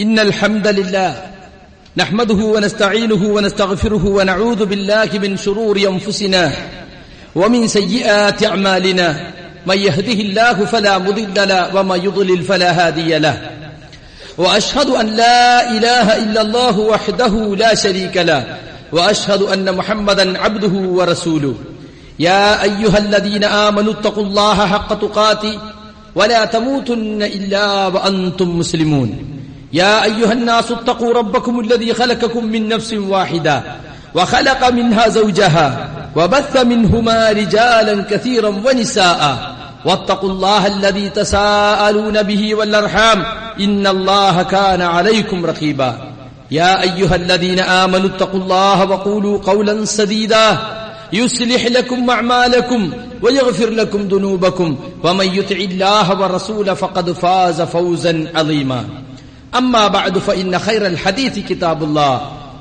إن الحمد لله نحمده ونستعينه ونستغفره ونعوذ بالله من شرور أنفسنا ومن سيئات أعمالنا من يهده الله فلا مضل له ومن يضلل فلا هادي له وأشهد أن لا إله إلا الله وحده لا شريك له وأشهد أن محمدا عبده ورسوله يا أيها الذين آمنوا اتقوا الله حق تقاته ولا تموتن إلا وأنتم مسلمون يا أيها الناس اتقوا ربكم الذي خلقكم من نفس واحدة وخلق منها زوجها وبث منهما رجالا كثيرا ونساء واتقوا الله الذي تساءلون به والأرحام إن الله كان عليكم رقيبا يا أيها الذين آمنوا اتقوا الله وقولوا قولا سديدا يصلح لكم أعمالكم ويغفر لكم ذنوبكم ومن يطع الله ورسوله فقد فاز فوزا عظيما أما بعد فإن خير الحديث كتاب الله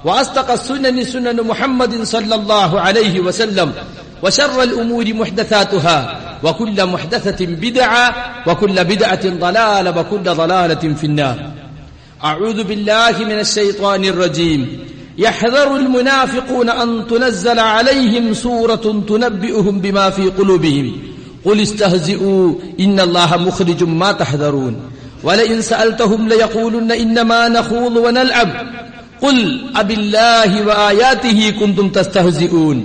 وأصدق السنن سنن محمد صلى الله عليه وسلم وشر الأمور محدثاتها وكل محدثة بدعة وكل بدعة ضلالة وكل ضلالة في النار أعوذ بالله من الشيطان الرجيم يحذر المنافقون أن تنزل عليهم سورة تنبئهم بما في قلوبهم قل استهزئوا إن الله مخرج ما تحذرون ولئن سألتهم ليقولن إنما نخوض ونلعب قل أبالله وآياته كنتم تستهزئون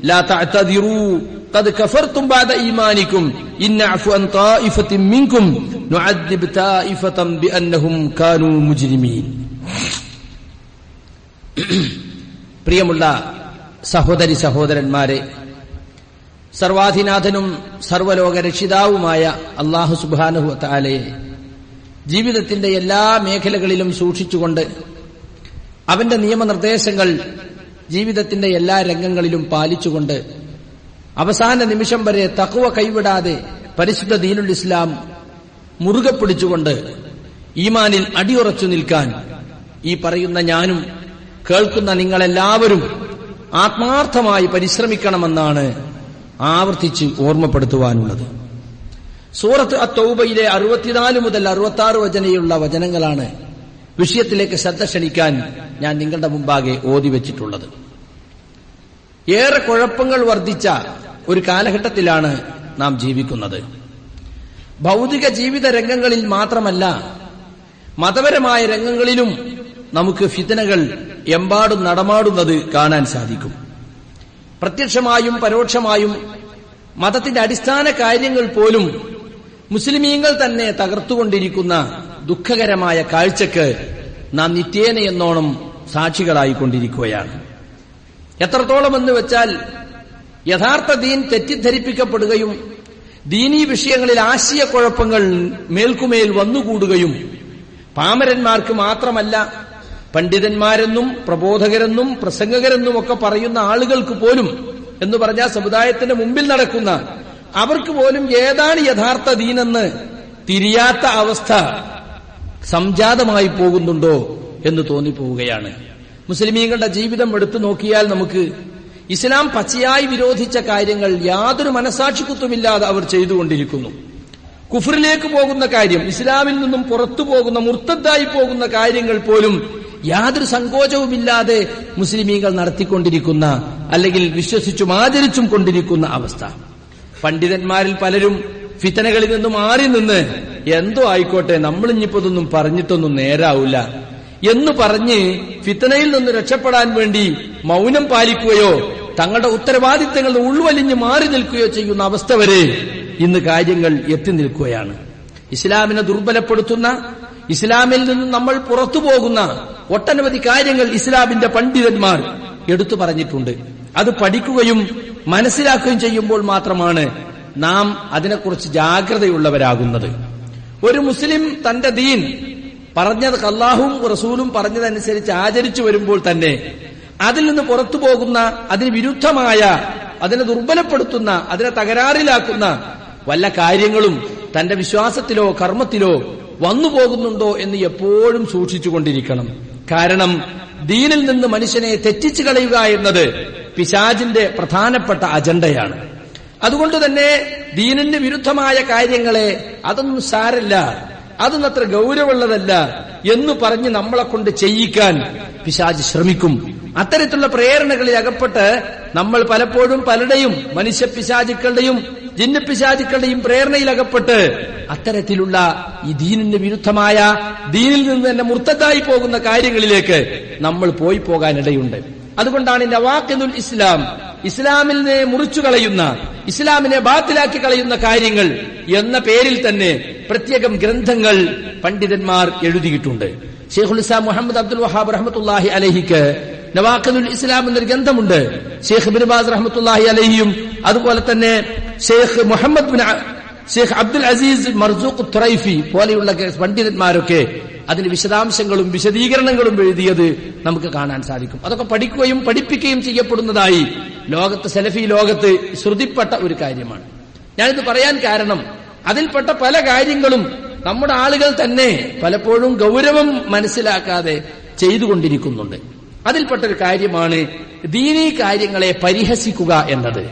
لا تعتذروا قد كفرتم بعد إيمانكم إن نعفو عن طائفة منكم نعذب طائفة بأنهم كانوا مجرمين. പ്രിയമുള്ള സഹോദരി സഹോദരന്മാരെ, സർവാധിനാഥനും സർവലോക രക്ഷിതാവുമായ അല്ലാഹു സുബ്ഹാനഹു വ തആലയെ ജീവിതത്തിന്റെ എല്ലാ മേഖലകളിലും സൂക്ഷിച്ചുകൊണ്ട് അവന്റെ നിയമനിർദ്ദേശങ്ങൾ ജീവിതത്തിന്റെ എല്ലാ രംഗങ്ങളിലും പാലിച്ചുകൊണ്ട് അവസാന നിമിഷം വരെ തഖ്വ കൈവിടാതെ പരിശുദ്ധ ദീനുൽ ഇസ്ലാം മുറുകെ പിടിച്ചുകൊണ്ട് ഈമാനിൽ അടിയുറച്ചു നിൽക്കാൻ ഈ പറയുന്ന ഞാനും കേൾക്കുന്ന നിങ്ങളെല്ലാവരും ആത്മാർത്ഥമായി പരിശ്രമിക്കണമെന്നാണ് ആവർത്തിച്ച് ഓർമ്മപ്പെടുത്തുവാനുള്ളത്. സൂറത്ത് അത്തൗബയിലെ 64 മുതൽ 66 വരെയുള്ള വചനങ്ങളാണ് വിഷയത്തിലേക്ക് ശ്രദ്ധ ക്ഷണിക്കാൻ ഞാൻ നിങ്ങളുടെ മുമ്പാകെ ഓതിവെച്ചിട്ടുള്ളത്. ഏറെ കുഴപ്പങ്ങൾ വർദ്ധിച്ച ഒരു കാലഘട്ടത്തിലാണ് നാം ജീവിക്കുന്നത്. ഭൗതിക ജീവിത രംഗങ്ങളിൽ മാത്രമല്ല, മതപരമായ രംഗങ്ങളിലും നമുക്ക് ഫിത്നകൾ എമ്പാടും നടമാടുന്നത് കാണാൻ സാധിക്കും. പ്രത്യക്ഷമായും പരോക്ഷമായും മതത്തിന്റെ അടിസ്ഥാന കാര്യങ്ങൾ പോലും മുസ്ലിമീങ്ങൾ തന്നെ തകർത്തുകൊണ്ടിരിക്കുന്ന ദുഃഖകരമായ കാഴ്ചക്ക് നാം നിത്യേന എന്നോണം സാക്ഷികളായിക്കൊണ്ടിരിക്കുകയാണ്. എത്രത്തോളം എന്ന് വെച്ചാൽ യഥാർത്ഥ ദീൻ തെറ്റിദ്ധരിപ്പിക്കപ്പെടുകയും ദീനീ വിഷയങ്ങളിൽ ആശയക്കുഴപ്പങ്ങൾ മേൽക്കുമേൽ വന്നുകൂടുകയും പാമരന്മാർക്ക് മാത്രമല്ല, പണ്ഡിതന്മാരെന്നും പ്രബോധകരെന്നും പ്രസംഗകരെന്നും ഒക്കെ പറയുന്ന ആളുകൾക്ക് പോലും എന്ന് പറഞ്ഞാൽ സമുദായത്തിന്റെ മുമ്പിൽ നടക്കുന്ന അവർക്ക് പോലും ഏതാണ് യഥാർത്ഥ ദീനെന്ന് തിരിയാത്ത അവസ്ഥ സംജാതമായി പോകുന്നുണ്ടോ എന്ന് തോന്നിപ്പോവുകയാണ്. മുസ്ലിമീങ്ങളുടെ ജീവിതം എടുത്തു നോക്കിയാൽ നമുക്ക് ഇസ്ലാം പച്ചയായി വിരോധിച്ച കാര്യങ്ങൾ യാതൊരു മനസാക്ഷിക്കുത്തുമില്ലാതെ അവർ ചെയ്തുകൊണ്ടിരിക്കുന്നു. കുഫറിലേക്ക് പോകുന്ന കാര്യം, ഇസ്ലാമിൽ നിന്നും പുറത്തു പോകുന്ന മുർത്തദ്ദായി പോകുന്ന കാര്യങ്ങൾ പോലും യാതൊരു സങ്കോചവുമില്ലാതെ മുസ്ലിമീങ്ങൾ നടത്തിക്കൊണ്ടിരിക്കുന്ന അല്ലെങ്കിൽ വിശ്വസിച്ചും ആചരിച്ചും കൊണ്ടിരിക്കുന്ന അവസ്ഥ. പണ്ഡിതന്മാരിൽ പലരും ഫിത്തനകളിൽ നിന്നും മാറി നിന്ന് എന്തോ ആയിക്കോട്ടെ, നമ്മളിഞ്ഞിപ്പോ ഇതൊന്നും പറഞ്ഞിട്ടൊന്നും നേരാവില്ല എന്ന് പറഞ്ഞ് ഫിത്തനയിൽ നിന്ന് രക്ഷപ്പെടാൻ വേണ്ടി മൗനം പാലിക്കുകയോ തങ്ങളുടെ ഉത്തരവാദിത്തങ്ങൾ ഉൾവലിഞ്ഞ് മാറി നിൽക്കുകയോ ചെയ്യുന്ന അവസ്ഥ വരെ ഇന്ന് കാര്യങ്ങൾ എത്തി നിൽക്കുകയാണ്. ഇസ്ലാമിനെ ദുർബലപ്പെടുത്തുന്ന, ഇസ്ലാമിൽ നിന്നും നമ്മൾ പുറത്തു പോകുന്ന ഒട്ടനവധി കാര്യങ്ങൾ ഇസ്ലാമിന്റെ പണ്ഡിതന്മാർ എടുത്തു പറഞ്ഞിട്ടുണ്ട്. അത് പഠിക്കുകയും മനസ്സിലാക്കുകയും ചെയ്യുമ്പോൾ മാത്രമാണ് നാം അതിനെക്കുറിച്ച് ജാഗ്രതയുള്ളവരാകുന്നത്. ഒരു മുസ്ലിം തന്റെ ദീൻ പറഞ്ഞത് അല്ലാഹുവും റസൂലും പറഞ്ഞതനുസരിച്ച് ആചരിച്ചു വരുമ്പോൾ തന്നെ അതിൽ നിന്ന് പുറത്തു പോകുന്ന, അതിന് വിരുദ്ധമായ, അതിനെ ദുർബലപ്പെടുത്തുന്ന, അതിനെ തകരാറിലാക്കുന്ന വല്ല കാര്യങ്ങളും തന്റെ വിശ്വാസത്തിലോ കർമ്മത്തിലോ വന്നു പോകുന്നുണ്ടോ എന്ന് എപ്പോഴും സൂക്ഷിച്ചുകൊണ്ടിരിക്കണം. കാരണം ദീനിൽ നിന്ന് മനുഷ്യനെ തെറ്റിച്ചു കളയുക എന്നത് പിശാചിന്റെ പ്രധാനപ്പെട്ട അജണ്ടയാണ്. അതുകൊണ്ട് തന്നെ ദീനിന് വിരുദ്ധമായ കാര്യങ്ങളെ അതൊന്നും സാരല്ല, അതൊന്നും അത്ര ഗൗരവമുള്ളതല്ല എന്ന് പറഞ്ഞ് നമ്മളെ കൊണ്ട് ചെയ്യിക്കാൻ പിശാച് ശ്രമിക്കും. അത്തരത്തിലുള്ള പ്രേരണകളിൽ അകപ്പെട്ട് നമ്മൾ പലപ്പോഴും പലരുടെയും മനുഷ്യ പിശാചുക്കളുടെയും ജിന്ന പിശാചുക്കളുടെയും പ്രേരണയിലകപ്പെട്ട് അത്തരത്തിലുള്ള ഈ ദീനിന് വിരുദ്ധമായ, ദീനിൽ നിന്ന് തന്നെ മുർത്തദായി പോകുന്ന കാര്യങ്ങളിലേക്ക് നമ്മൾ പോകാനിടയുണ്ട്. അതുകൊണ്ടാണ് നവാഖിദുൽ ഇസ്ലാം, ഇസ്ലാമിനെ മുറിച്ചു കളയുന്ന, ഇസ്ലാമിനെ ബാത്തിലാക്കി കളയുന്ന കാര്യങ്ങൾ എന്ന പേരിൽ തന്നെ പ്രത്യേകം ഗ്രന്ഥങ്ങൾ പണ്ഡിതന്മാർ എഴുതിയിട്ടുണ്ട്. ഷെയ്ഖുൽ ഇസ്ലാം മുഹമ്മദ് അബ്ദുൽ വഹാബ് റഹ്മത്തുള്ളാഹി അലൈഹിക്ക് നവാഖിദുൽ ഇസ്ലാം എന്നൊരു ഗ്രന്ഥമുണ്ട്. ഷെയ്ഖ് ഇബ്നു ബാസ് റഹ്മത്തുള്ളാഹി അലൈഹിയും അതുപോലെ തന്നെ ഷെയ്ഖ് അബ്ദുൽ അസീസ് മർസൂഖ് തുറൈഫി പോലെയുള്ള പണ്ഡിതന്മാരൊക്കെ അതിന് വിശദാംശങ്ങളും വിശദീകരണങ്ങളും എഴുതിയത് നമുക്ക് കാണാൻ സാധിക്കും. അതൊക്കെ പഠിക്കുകയും പഠിപ്പിക്കുകയും ചെയ്യപ്പെടുന്നതായി ലോകത്ത്, സലഫി ലോകത്ത് ശ്രുതിപ്പെട്ട ഒരു കാര്യമാണ്. ഞാനിത് പറയാൻ കാരണം, അതിൽപ്പെട്ട പല കാര്യങ്ങളും നമ്മുടെ ആളുകൾ തന്നെ പലപ്പോഴും ഗൗരവം മനസ്സിലാക്കാതെ ചെയ്തുകൊണ്ടിരിക്കുന്നുണ്ട്. അതിൽപ്പെട്ടൊരു കാര്യമാണ് ദീനീ കാര്യങ്ങളെ പരിഹസിക്കുക എന്നത്.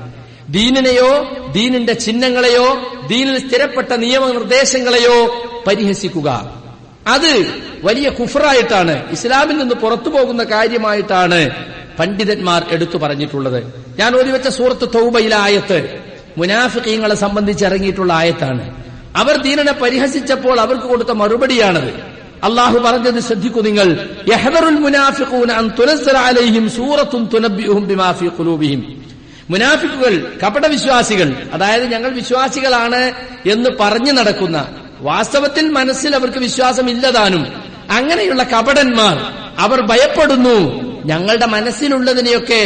ദീനിനെയോ ദീനിന്റെ ചിഹ്നങ്ങളെയോ ദീനിൽ സ്ഥിരപ്പെട്ട നിയമനിർദ്ദേശങ്ങളെയോ പരിഹസിക്കുക, അത് വലിയ കുഫറായിട്ടാണ്, ഇസ്ലാമിൽ നിന്ന് പുറത്തു പോകുന്ന കാര്യമായിട്ടാണ് പണ്ഡിതന്മാർ എടുത്തു പറഞ്ഞിട്ടുള്ളത്. ഞാൻ ഓതിവെച്ച സൂറത്ത് തൗബയിലെ ആയത്ത് മുനാഫിഖീങ്ങളെ സംബന്ധിച്ച് ഇറങ്ങിയിട്ടുള്ള ആയത്താണ്. അവർ ദീനിനെ പരിഹസിച്ചപ്പോൾ അവർക്ക് കൊടുത്ത മറുപടിയാണത്. അള്ളാഹു പറഞ്ഞത് ശ്രദ്ധിക്കൂ നിങ്ങൾ. യഹ്ദറുൽ മുനാഫിഖൂന അൻ തുനസ്സല അലൈഹിം സൂറത്തുൻ തുനബ്ബിഉഹും ബിമാ ഫീ ഖുലൂബിഹിം. മുനാഫിക്കുകൾ, കപടവിശ്വാസികൾ, അതായത് ഞങ്ങൾ വിശ്വാസികളാണ് എന്ന് പറഞ്ഞു നടക്കുന്ന, വാസ്തവത്തിൽ മനസ്സിൽ അവർക്ക് വിശ്വാസമില്ലതാനും, അങ്ങനെയുള്ള കപടന്മാർ അവർ ഭയപ്പെടുന്നു ഞങ്ങളുടെ മനസ്സിലുള്ളതിനെയൊക്കെ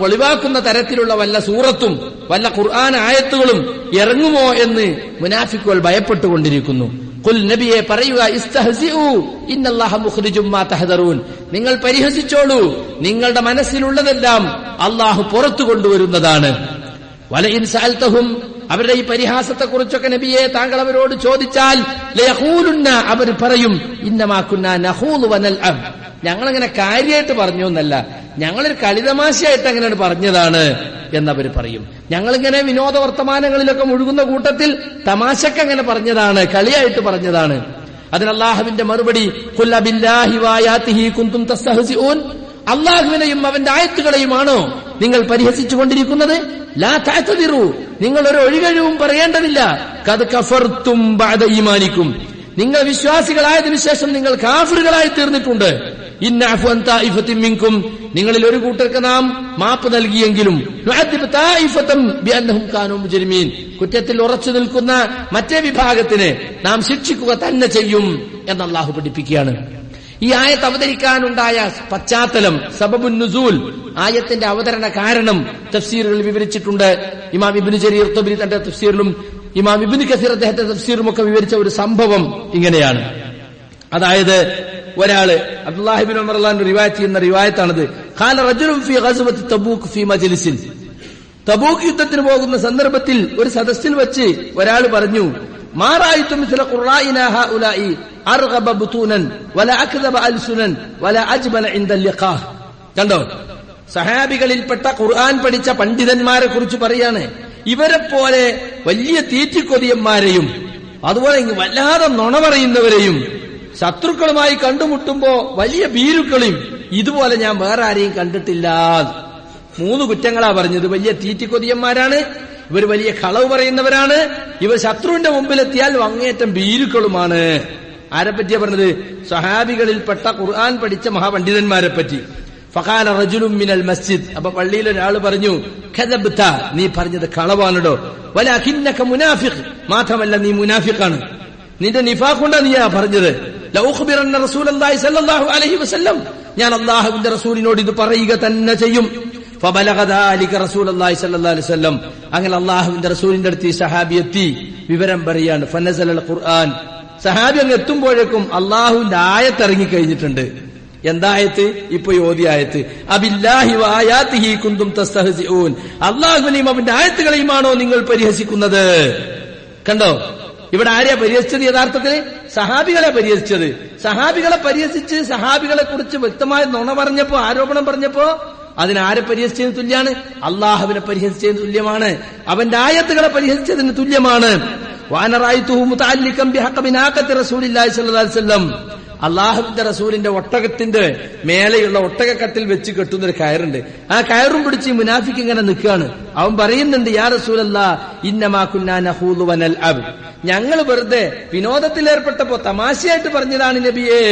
വെളിവാക്കുന്ന തരത്തിലുള്ള വല്ല സൂറത്തും വല്ല ഖുർആൻ ആയത്തുകളും ഇറങ്ങുമോ എന്ന് മുനാഫിക്കുകൾ ഭയപ്പെട്ടുകൊണ്ടിരിക്കുന്നു. ഖുൽ, നബിയെ പറയുക, ഇസ്തഹ്സിഉ ഇന്നല്ലാഹ മുഖ്രിജും മാ തഹ്ദറൂൻ. നിങ്ങൾ പരിഹസിച്ചോളൂ, നിങ്ങളുടെ മനസ്സിലുള്ളതെല്ലാം അള്ളാഹു പുറത്തു കൊണ്ടുവരുന്നതാണ്. വലഇൻ സഅൽതഹും, അവരുടെ ഈ പരിഹാസത്തെക്കുറിച്ചൊക്കെ നബിയെ താങ്കൾ അവരോട് ചോദിച്ചാൽ ലയഖൂലുന്ന, അവർ പറയും, ഇന്നമാ കുന്നാ നഖൂദു വനൽഅബ്, ഞങ്ങളങ്ങനെ കാര്യമായിട്ട് പറഞ്ഞു എന്നല്ല, ഞങ്ങളൊരു കളിതമാശയായിട്ട് അങ്ങനെ പറഞ്ഞതാണ് എന്നവർ പറയും. ഞങ്ങളിങ്ങനെ വിനോദ വർത്തമാനങ്ങളിലൊക്കെ മുഴുകുന്ന കൂട്ടത്തിൽ തമാശക്ക് അങ്ങനെ പറഞ്ഞതാണ്, കളിയായിട്ട് പറഞ്ഞതാണ്. അതിന് അല്ലാഹുവിന്റെ മറുപടി, ഖുൽ അബില്ലാഹി വആയാതിഹി കുൻതും തസ്തഹ്സിഊൻ, അല്ലാഹുവിനെയും അവന്റെ ആയത്തുകളെയുമാണോ നിങ്ങൾ പരിഹസിച്ചുകൊണ്ടിരിക്കുന്നത്? ലാ തഅ്തദിറു, നിങ്ങൾ ഒരു ഒഴികഴിവും പറയേണ്ടതില്ല. ഖദ് കഫർതും ബഅദ ഈമാനിക്കും, നിങ്ങൾ വിശ്വാസികളായതിനു ശേഷം നിങ്ങൾ കാഫിറുകളായി തീർന്നിട്ടുണ്ട്. ഇന്നഅഫു അൻ തായിഫത്തിൻ മിൻകും, നിങ്ങളിൽ ഒരു കൂട്ടർക്ക് നാം മാപ്പ് നൽകിയെങ്കിലും നുഅദ്ദിബു തായിഫതൻ ബിഅന്നഹും കാനൂ മുജ്രിമീൻ, കുറ്റത്തിൽ ഉറച്ചു നിൽക്കുന്ന മറ്റേ വിഭാഗത്തിനെ നാം ശിക്ഷിക്കുക തന്നെ ചെയ്യും എന്ന് അല്ലാഹു പഠിപ്പിക്കുകയാണ്. ഈ ആയത്ത് അവതരിക്കാനുണ്ടായ പശ്ചാത്തലം, സബബുൻ നുസൂൽ, ആയത്തിന്റെ അവതരണ കാരണം തഫ്സീറുകൾ വിവരിച്ചിട്ടുണ്ട്. ഇമാം ഇബ്നു ജരീർ തബ്രി തന്റെ തഫ്സീറിലും ഇമാം ഇബ്നു കസീർ അദ്ദേഹത്തിന്റെ തഫ്സീറിലും ഒക്കെ വിവരിച്ച ഒരു സംഭവം ഇങ്ങനെയാണ്. അതായത് ഒരാള്, അബ്ദുല്ലാഹി ഇബ്നു ഉമർ റളിയല്ലാഹു റിവായത്ത് ചെയ്യുന്ന റിവായത്താണത്. ഖാല റജുലുൻ ഫീ ഗസ്വതി തബൂക്ക് ഫീ മജ്ലിസിൻ, തബൂക്ക് യുദ്ധത്തിന് പോകുന്ന സന്ദർഭത്തിൽ ഒരു സദസ്സിൽ വെച്ച് ഒരാൾ പറഞ്ഞു, മാ റഅയ്തു മിസ്ല ഖുറാഇനാ ഹഉലാഇ അർഗബ ബുതൂനൻ വല അക്ദബ അൽസുനൻ വല അജ്ബല ഇൻദൽ ലിഖാഹ്. കണ്ടോ, സഹാബികളിൽപ്പെട്ട ഖുർആൻ പഠിച്ച പണ്ഡിതന്മാരെ കുറിച്ച് പറയാണ്, ഇവരെ പോലെ വലിയ തീറ്റിക്കൊതിയന്മാരെയും അതുപോലെ വല്ലാതെ നുണ പറയുന്നവരെയും ശത്രുക്കളുമായി കണ്ടുമുട്ടുമ്പോ വലിയ ഭീരുക്കളെയും ഇതുപോലെ ഞാൻ വേറെ ആരെയും കണ്ടിട്ടില്ല. 3 കുറ്റങ്ങളാ പറഞ്ഞത്. വലിയ തീറ്റിക്കൊതിയന്മാരാണ്, ഇവർ വലിയ കളവ് പറയുന്നവരാണ്, ഇവർ ശത്രുവിന്റെ മുമ്പിലെത്തിയാൽ അങ്ങേയറ്റം ഭീരുക്കളുമാണ്. ആരെപ്പറ്റിയാ പറഞ്ഞത്? സഹാബികളിൽപ്പെട്ട ഖുർആൻ പഠിച്ച മഹാപണ്ഡിതന്മാരെ പറ്റി. ഫഖാല റജുലുൻ മിനൽ മസ്ജിദ്, അപ്പൊ പള്ളിയിൽ ഒരാൾ പറഞ്ഞു, ഖദബ്ത, നീ പറഞ്ഞത് കളവാണോ, വലകിന്നക മുനാഫിഖ്, മാത്രമല്ല നീ മുനാഫിഖാണ്, നിന്റെ നിഫാഖ് കൊണ്ടാ നീ പറഞ്ഞത്. ലൗഖ്ബിറന്ന റസൂലുള്ളാഹി സ്വല്ലല്ലാഹു അലൈഹി വസല്ലം, ഞാൻ അല്ലാഹുവിന്റെ റസൂലിനോട് ഇത് പറയുക തന്നെ ചെയ്യും. ഫബലഗ ദാലിക റസൂലുള്ളാഹി സ്വല്ലല്ലാഹു അലൈഹി വസല്ലം, അങ്ങനെ അല്ലാഹുവിന്റെ റസൂലിന്റെ അടുത്ത് ഈ സഹാബി എത്തി, വിവരം പറയാണ്. ഫനസലൽ ഖുർആൻ, സഹാബി അങ്ങ് എത്തുമ്പോഴേക്കും അല്ലാഹുവിന്റെ ആയത്ത് ഇറങ്ങി കഴിഞ്ഞിട്ടുണ്ട്. എന്തായത്ത്? ഇപ്പൊ ഓതിയ ആയത്ത്, അബില്ലാഹി വആയാതിഹി കുൻതും തസ്തഹ്സിഊൻ, അല്ലാഹുവിനെയും അവന്റെ ആയത്തുകളെയുമാണോ നിങ്ങൾ പരിഹസിക്കുന്നത്? കണ്ടോ, ഇവിടെ ആരെയാ പരിഹസിച്ചത്? യഥാർത്ഥത്തിൽ സഹാബികളെ പരിഹസിച്ചത്. സഹാബികളെ പരിഹസിച്ച് സഹാബികളെ കുറിച്ച് വ്യക്തമായ നുണ പറഞ്ഞപ്പോ, ആരോപണം പറഞ്ഞപ്പോ അതിനാരെ പരിഹസിച്ചതിന് തുല്യാണ്? അള്ളാഹുവിനെ പരിഹസിച്ചതിന് തുല്യമാണ്, അവന്റെ ആയത്തുകളെ പരിഹസിച്ചതിന് തുല്യമാണ്. അള്ളാഹുവിന്റെ റസൂലിന്റെ ഒട്ടകത്തിന്റെ മേലെയുള്ള ഒട്ടകക്കട്ടിൽ വെച്ച് കെട്ടുന്നൊരു കയറുണ്ട്. ആ കയറും പിടിച്ച് മുനാഫിക്ക് ഇങ്ങനെ നിൽക്കുകയാണ്. അവൻ പറയുന്നുണ്ട്, യാ റസൂലല്ലാഹ് ഇന്നമാ കുന്നാ നഖൂദു വനൽഅബ്, ഞങ്ങൾ വെറുതെ വിനോദത്തിലേർപ്പെട്ടപ്പോ തമാശയായിട്ട് പറഞ്ഞതാണ് നബിയേ.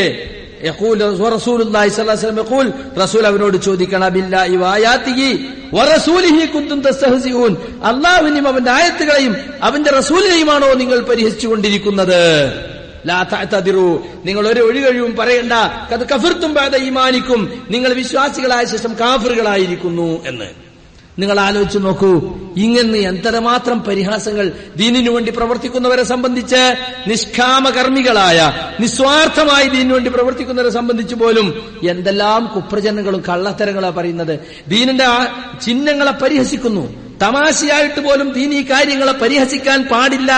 റസൂൽ അവനോട് ചോദിക്കണം, ബില്ലാഹി വആയാതിഹി വറസൂലിഹി കുന്തും തസ്തഹ്സിഊൻ, അല്ലാഹുവിനെയും അവന്റെ ആയത്തുകളെയും അവന്റെ റസൂലിനെയുമാണോ നിങ്ങൾ പരിഹസിച്ചുകൊണ്ടിരിക്കുന്നത്? ലാ തഅ്തദിറു, നിങ്ങൾ ഒരു ഒഴികഴിവും പറയണ്ട. ഖദ് കഫർതും ബഅദ ഈമാനിക്കും, നിങ്ങൾ വിശ്വാസികളായ ശേഷം കാഫിറുകളായിരിക്കുന്നു എന്ന്. നിങ്ങൾ ആലോചിച്ച് നോക്കൂ, ഇങ്ങനെ എന്തരമാത്രം പരിഹാസങ്ങൾ ദീനിനു വേണ്ടി പ്രവർത്തിക്കുന്നവരെ സംബന്ധിച്ച്, നിഷ്കാമകർമ്മികളായ നിസ്വാർത്ഥമായി ദീനിനു വേണ്ടി പ്രവർത്തിക്കുന്നവരെ സംബന്ധിച്ച് പോലും എന്തെല്ലാം കുപ്രചരണങ്ങളും കള്ളത്തരങ്ങളാണ് പറയുന്നത്. ദീനിന്റെ ചിഹ്നങ്ങളെ പരിഹസിക്കുന്നു. തമാശയായിട്ട് പോലും ദീനീ കാര്യങ്ങളെ പരിഹസിക്കാൻ പാടില്ല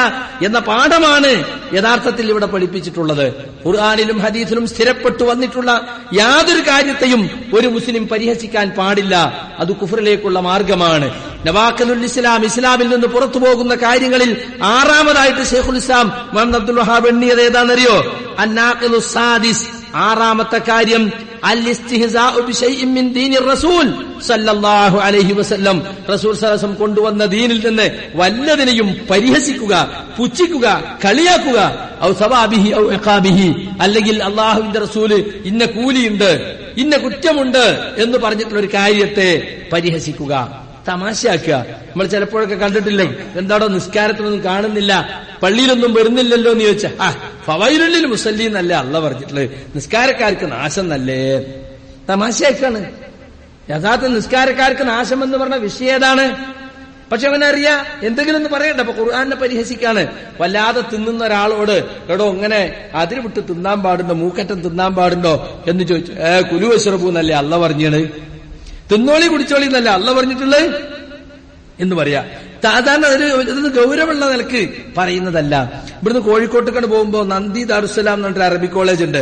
എന്ന പാഠമാണ് യഥാർത്ഥത്തിൽ ഇവിടെ പഠിപ്പിച്ചിട്ടുള്ളത്. ഖുർആനിലും ഹദീസിലും സ്ഥിരപ്പെട്ടു വന്നിട്ടുള്ള യാതൊരു കാര്യത്തെയും ഒരു മുസ്ലിം പരിഹസിക്കാൻ പാടില്ല. അത് കുഫറിലേക്കുള്ള മാർഗമാണ്. നവാഖിലുൽ ഇസ്ലാം, ഇസ്ലാമിൽ നിന്ന് പുറത്തു പോകുന്ന കാര്യങ്ങളിൽ ആറാമതായിട്ട് ശൈഖുൽ ഇസ്ലാം മുഹമ്മദ് അബ്ദുൽ വഹാബ് എണ്ണിയത് ഏതാണെന്നറിയോ? അന്നാഖിലുസ് സാദിസ്, ആറാമത്തെ കാര്യം അൽ-ഇസ്തിഹ്സാഉ ബിശൈഇൻ മിൻ ദീനിർ റസൂൽ സല്ലല്ലാഹു അലൈഹി വസല്ലം, റസൂൽ സല്ലല്ലാഹു അലൈഹി വസല്ലം കൊണ്ടുവന്ന ദീനിൽ നിന്ന് വല്ലതിനെയും പരിഹസിക്കുക, പുച്ഛിക്കുക, കളിയാക്കുക. ഔ സവാബിഹി ഔ ഇഖാബിഹി, അല്ലെങ്കിൽ അല്ലാഹുവിന്റെ റസൂല് ഇന്ന കൂലിയുണ്ട്, ഇന്ന കുറ്റമുണ്ട് എന്ന് പറഞ്ഞിട്ടുള്ള ഒരു കാര്യത്തെ പരിഹസിക്കുക, തമാശയാക്കുക. നമ്മൾ ചിലപ്പോഴൊക്കെ കണ്ടിട്ടില്ലേ, എന്താടോ നിസ്കാരത്തിനൊന്നും കാണുന്നില്ല, പള്ളിയിലൊന്നും വരുന്നില്ലല്ലോ എന്ന് ചോദിച്ചാ, ഫവൈലുൽ മുസല്ലീൻ എന്നല്ലേ അള്ളാഹ് പറഞ്ഞിട്ടുള്ളത്, നിസ്കാരക്കാർക്ക് നാശം നല്ലേ. തമാശയാക്കാണ്. യഥാർത്ഥ നിസ്കാരക്കാർക്ക് നാശം എന്ന് പറഞ്ഞ വിഷയം ഏതാണ്? പക്ഷെ അവനറിയാ എന്തെങ്കിലും ഒന്ന് പറയണ്ട. അപ്പൊ ഖുർആനെ പരിഹസിക്കാണ്. വല്ലാതെ തിന്നുന്ന ഒരാളോട്, എടോ ഇങ്ങനെ അതിര് വിട്ട് തിന്നാൻ പാടുണ്ടോ, മൂക്കറ്റം തിന്നാൻ പാടുണ്ടോ എന്ന് ചോദിച്ചു. കുലു വശ്റബു എന്നല്ലേ അള്ളാഹ് പറഞ്ഞാണ്, തിന്നോളി കുടിച്ചോളി എന്നല്ലേ അള്ളാഹ് പറഞ്ഞിട്ടുള്ളത് എന്ന് പറയാ. സാധാരണ ഒരു ഗൗരവമുള്ള നിലക്ക് പറയുന്നതല്ല. ഇവിടുന്ന് കോഴിക്കോട്ടേക്കാണ് പോകുമ്പോ നന്ദി ദാറുസ്സലാം എന്ന് പറഞ്ഞൊരു അറബി കോളേജ് ഉണ്ട്.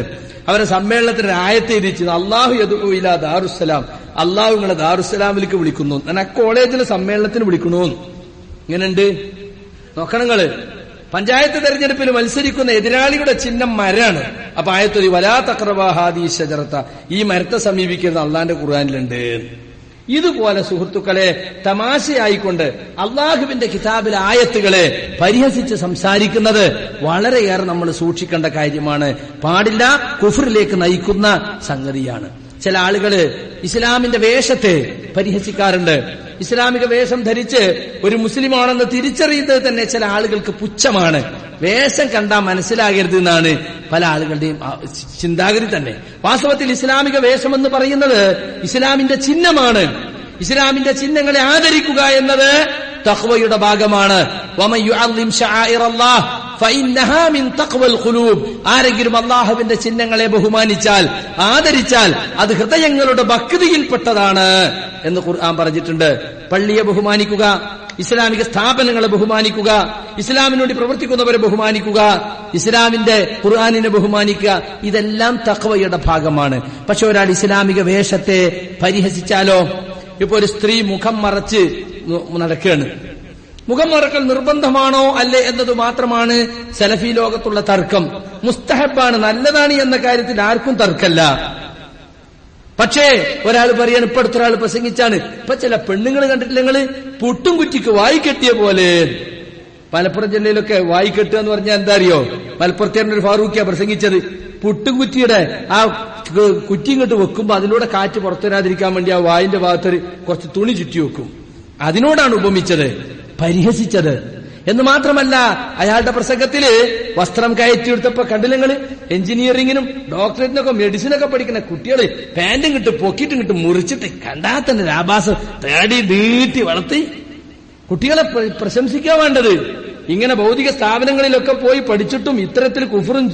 അവരെ സമ്മേളനത്തിന് ആയത്ത് എഴുതിച്ചത് അല്ലാഹു യദ്ഉ ഇലാ ദാറുസ്സലാം, അള്ളാഹു നിങ്ങളെ ദാറുസ്സലാമിലേക്ക് വിളിക്കുന്നു. ഞാൻ ആ കോളേജിലെ സമ്മേളനത്തിന് വിളിക്കണു. ഇങ്ങനെയുണ്ട് നോക്കണങ്ങള്. പഞ്ചായത്ത് തെരഞ്ഞെടുപ്പിൽ മത്സരിക്കുന്ന എതിരാളിയുടെ ചിഹ്നം മരാണ്. അപ്പൊ ആയത്തൊരു വലാ തഖ്റബാ ഹാദി ശജറത, ഈ മരത്തെ സമീപിക്കുന്നത് അള്ളാന്റെ ഖുർആനിലുണ്ട്. ഇതുപോലെ സുഹൃത്തുക്കളെ തമാശയായിക്കൊണ്ട് അള്ളാഹുവിന്റെ കിതാബിലെ ആയത്തുകളെ പരിഹസിച്ച് സംസാരിക്കുന്നത് വളരെയേറെ നമ്മൾ സൂക്ഷിക്കേണ്ട കാര്യമാണ്. പാടില്ല, കുഫറിലേക്ക് നയിക്കുന്ന സംഗതിയാണ്. ചില ആളുകള് ഇസ്ലാമിന്റെ വേഷത്തെ പരിഹസിക്കാറുണ്ട്. ഇസ്ലാമിക വേഷം ധരിച്ച് ഒരു മുസ്ലിമാണെന്ന് തിരിച്ചറിയുന്നത് തന്നെ ചില ആളുകൾക്ക് പുച്ഛമാണ്. വേഷം കണ്ടാൽ മനസ്സിലാകരുത് എന്നാണ് പല ആളുകളുടെയും ചിന്താഗതി തന്നെ. വാസ്തവത്തിൽ ഇസ്ലാമിക വേഷം എന്ന് പറയുന്നത് ഇസ്ലാമിന്റെ ചിഹ്നമാണ്. ഇസ്ലാമിന്റെ ചിഹ്നങ്ങളെ ആദരിക്കുക എന്നത് തഖ്വയുടെ ഭാഗമാണ്. വമൻ യുഅല്ലിം ശആഇറല്ലാഹ് ഫഇന്നഹാ മിൻ തഖ്വൽ ഖുലൂബ്, ആരെങ്കിലും അല്ലാഹുവിന്റെ ചിഹ്നങ്ങളെ ബഹുമാനിച്ചാൽ, ആദരിച്ചാൽ അത് ഹൃദയങ്ങളുടെ ഭക്തിയിൽപ്പെട്ടതാണ് എന്ന് ഖുർആൻ പറഞ്ഞിട്ടുണ്ട്. പള്ളിയെ ബഹുമാനിക്കുക, ഇസ്ലാമിക സ്ഥാപനങ്ങളെ ബഹുമാനിക്കുക, ഇസ്ലാമിന് വേണ്ടി പ്രവർത്തിക്കുന്നവരെ ബഹുമാനിക്കുക, ഇസ്ലാമിന്റെ ഖുർആനിനെ ബഹുമാനിക്കുക, ഇതെല്ലാം തഖ്വയുടെ ഭാഗമാണ്. പക്ഷെ ഒരാൾ ഇസ്ലാമിക വേഷത്തെ പരിഹസിച്ചാലോ? ഇപ്പൊ ഒരു സ്ത്രീ മുഖം മറച്ച് നടക്കുകയാണ്. മുഖം മറക്കൽ നിർബന്ധമാണോ അല്ലേ എന്നത് മാത്രമാണ് സലഫി ലോകത്തുള്ള തർക്കം. മുസ്തഹബാണ്, നല്ലതാണ് എന്ന കാര്യത്തിൽ ആർക്കും തർക്കമല്ല. പക്ഷേ ഒരാൾ പറയാൻ, ഇപ്പൊ അടുത്തൊരാൾ പ്രസംഗിച്ചാണ്, ഇപ്പൊ ചില പെണ്ണുങ്ങൾ കണ്ടിട്ടില്ല നിങ്ങള് പുട്ടും കുറ്റിക്ക് വായിക്കെട്ടിയ പോലെ. മലപ്പുറം ജില്ലയിലൊക്കെ വായിക്കെട്ടുക എന്ന് പറഞ്ഞാൽ എന്താ അറിയോ? മലപ്പുറത്തേന്റെ ഒരു ഫാറൂഖിയ പ്രസംഗിച്ചത്, പുട്ടും കുറ്റിയുടെ ആ കുറ്റി ഇങ്ങോട്ട് വെക്കുമ്പോ അതിലൂടെ കാറ്റ് പുറത്തു വരാതിരിക്കാൻ വേണ്ടി ആ വായിന്റെ ഭാഗത്തൊരു കുറച്ച് തുണി ചുറ്റി വെക്കും. അതിനോടാണ് ഉപമിച്ചത്, പരിഹസിച്ചത്. എന്ന് മാത്രമല്ല, അയാളുടെ പ്രസംഗത്തില് വസ്ത്രം കയറ്റിയെടുത്തപ്പോ കണ്ടില്ലങ്ങള് എഞ്ചിനീയറിംഗിനും ഡോക്ടറേറ്റിനൊക്കെ മെഡിസിനൊക്കെ പഠിക്കുന്ന കുട്ടികള് പാന്റും കിട്ടും പൊക്കിയിട്ടും കിട്ടും മുറിച്ചിട്ട് കണ്ടാൽ തന്നെ ആഭാസം തേടി നീട്ടി വളർത്തി കുട്ടികളെ പ്രശംസിക്കാൻ വേണ്ടത്. ഇങ്ങനെ ഭൗതിക സ്ഥാപനങ്ങളിലൊക്കെ പോയി പഠിച്ചിട്ടും ഇത്തരത്തിൽ കുഫറും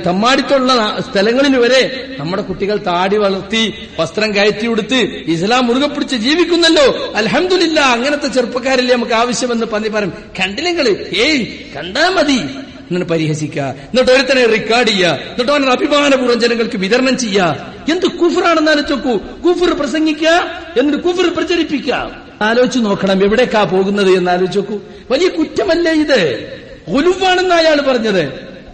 തമ്മാടിത്തുള്ള സ്ഥലങ്ങളിൽ വരെ നമ്മുടെ കുട്ടികൾ താടി വളർത്തി വസ്ത്രം കയറ്റി കൊടുത്ത് ഇസ്ലാം മുറുകെ പിടിച്ച് ജീവിക്കുന്നല്ലോ. അൽഹംദുലില്ലാ, അങ്ങനത്തെ ചെറുപ്പക്കാരല്ലേ നമുക്ക് ആവശ്യമെന്ന് പറയും. കണ്ടില്ലെങ്കിൽ ഏയ് കണ്ടാ മതി എന്നിട്ട് പരിഹസിക്കുക, എന്നിട്ട് ഒരുത്തനെ റെക്കോർഡ് ചെയ്യുക, എന്നിട്ട് അവനെ അഭിമാനപൂർവ്വം ജനങ്ങൾക്ക് വിതരണം ചെയ്യുക. എന്ത് കുഫറാണെന്ന് ആലോചിച്ചു. കുഫർ പ്രസംഗിക്കുക, എന്നിട്ട് കുഫർ പ്രചരിപ്പിക്കുക. ആലോചിച്ച് നോക്കണം എവിടേക്കാ പോകുന്നത് എന്ന് ആലോചിച്ച് നോക്കൂ. വലിയ കുറ്റമല്ലേ ഇത്? ഗുലുവാണെന്ന് അയാൾ പറഞ്ഞത്.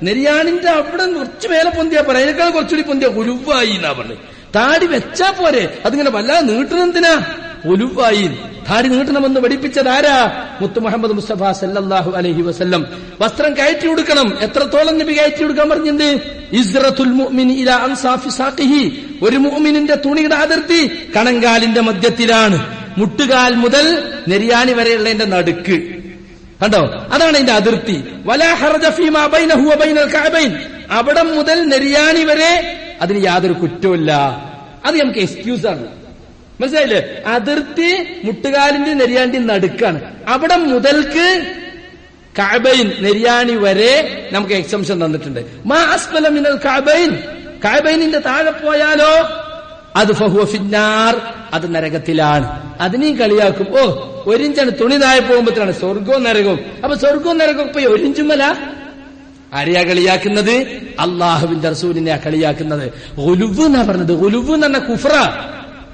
നെരിയാണിന്റെ അവിടെ കുറച്ച് മേലെ പൊന്തിയാ പറയാം, അതിനേക്കാൾ കുറച്ചുകൂടി പൊന്തിയ ഉലുവായി എന്നാ പറഞ്ഞു. താടി വെച്ചാ പോരെ, അതിങ്ങനെ വല്ലാതെ നീട്ടണെന്തിനാ? ഉലുവായി. താടി നീട്ടണമെന്ന് പഠിപ്പിച്ചത് ആരാ? മുത്തു മുഹമ്മദ് മുസ്തഫ സല്ലല്ലാഹു അലൈഹി വസല്ലം. വസ്ത്രം കയറ്റി കൊടുക്കണം. എത്രത്തോളം നബി കയറ്റി കൊടുക്കാൻ പറഞ്ഞിട്ടുണ്ട്? ഇസ്റത്തുൽ മുഅ്മിനി ഇലാ അൻസാഫി സാഖിഹി. ഒരു മുഅ്മിനിന്റെ തുണിയുടെ അതിർത്തി കണങ്കാലിന്റെ മധ്യത്തിലാണ്. മുട്ടുകാൽ മുതൽ നെരിയാണി വരെയുള്ളതിന്റെ നടുക്ക് കണ്ടോ, അതാണ് അതിന്റെ അതിർത്തി. വലാ ഹറജ ഫീമാ ബൈനഹു വ ബൈനൽ കഅബൈൻ. അവിടം മുതൽ നെരിയാണി വരെ അതിന് യാതൊരു കുറ്റവുമില്ല. അത് നമുക്ക് എക്സ്ക്യൂസ് ആണ്. മനസ്സിലായില്ലേ? അതിർത്തി മുട്ടുകാലിന്റെ നെരിയാണ്ടി നടുക്കാണ്. അവിടെ മുതൽക്ക് കഅബൈൻ നെരിയാണി വരെ നമുക്ക് എക്സംഷൻ തന്നിട്ടുണ്ട്. മാ അസ്ഫല മിനൽ കഅബൈൻ, കഅബൈനിന്റെ താഴെ പോയാലോ അത് ഫഹുവ ഫിന്നാർ, അത് നരകത്തിലാണ്. അതിനെയും കളിയാക്കും. ഓ, ഒരിഞ്ചാണ് തുണി താഴെ പോകുമ്പോഴാണ് സ്വർഗവും നരകവും. അപ്പൊ സ്വർഗവും നരകവും ഇപ്പൊ ഒരിഞ്ചുമല്ല. ആരെയാ കളിയാക്കുന്നത്? അള്ളാഹുവിന്റെ റസൂലിനെയാ കളിയാക്കുന്നത്. ഗുലുവ് എന്നാ പറഞ്ഞത്. ഗുലുവ് എന്ന് പറഞ്ഞ കുഫ്ര,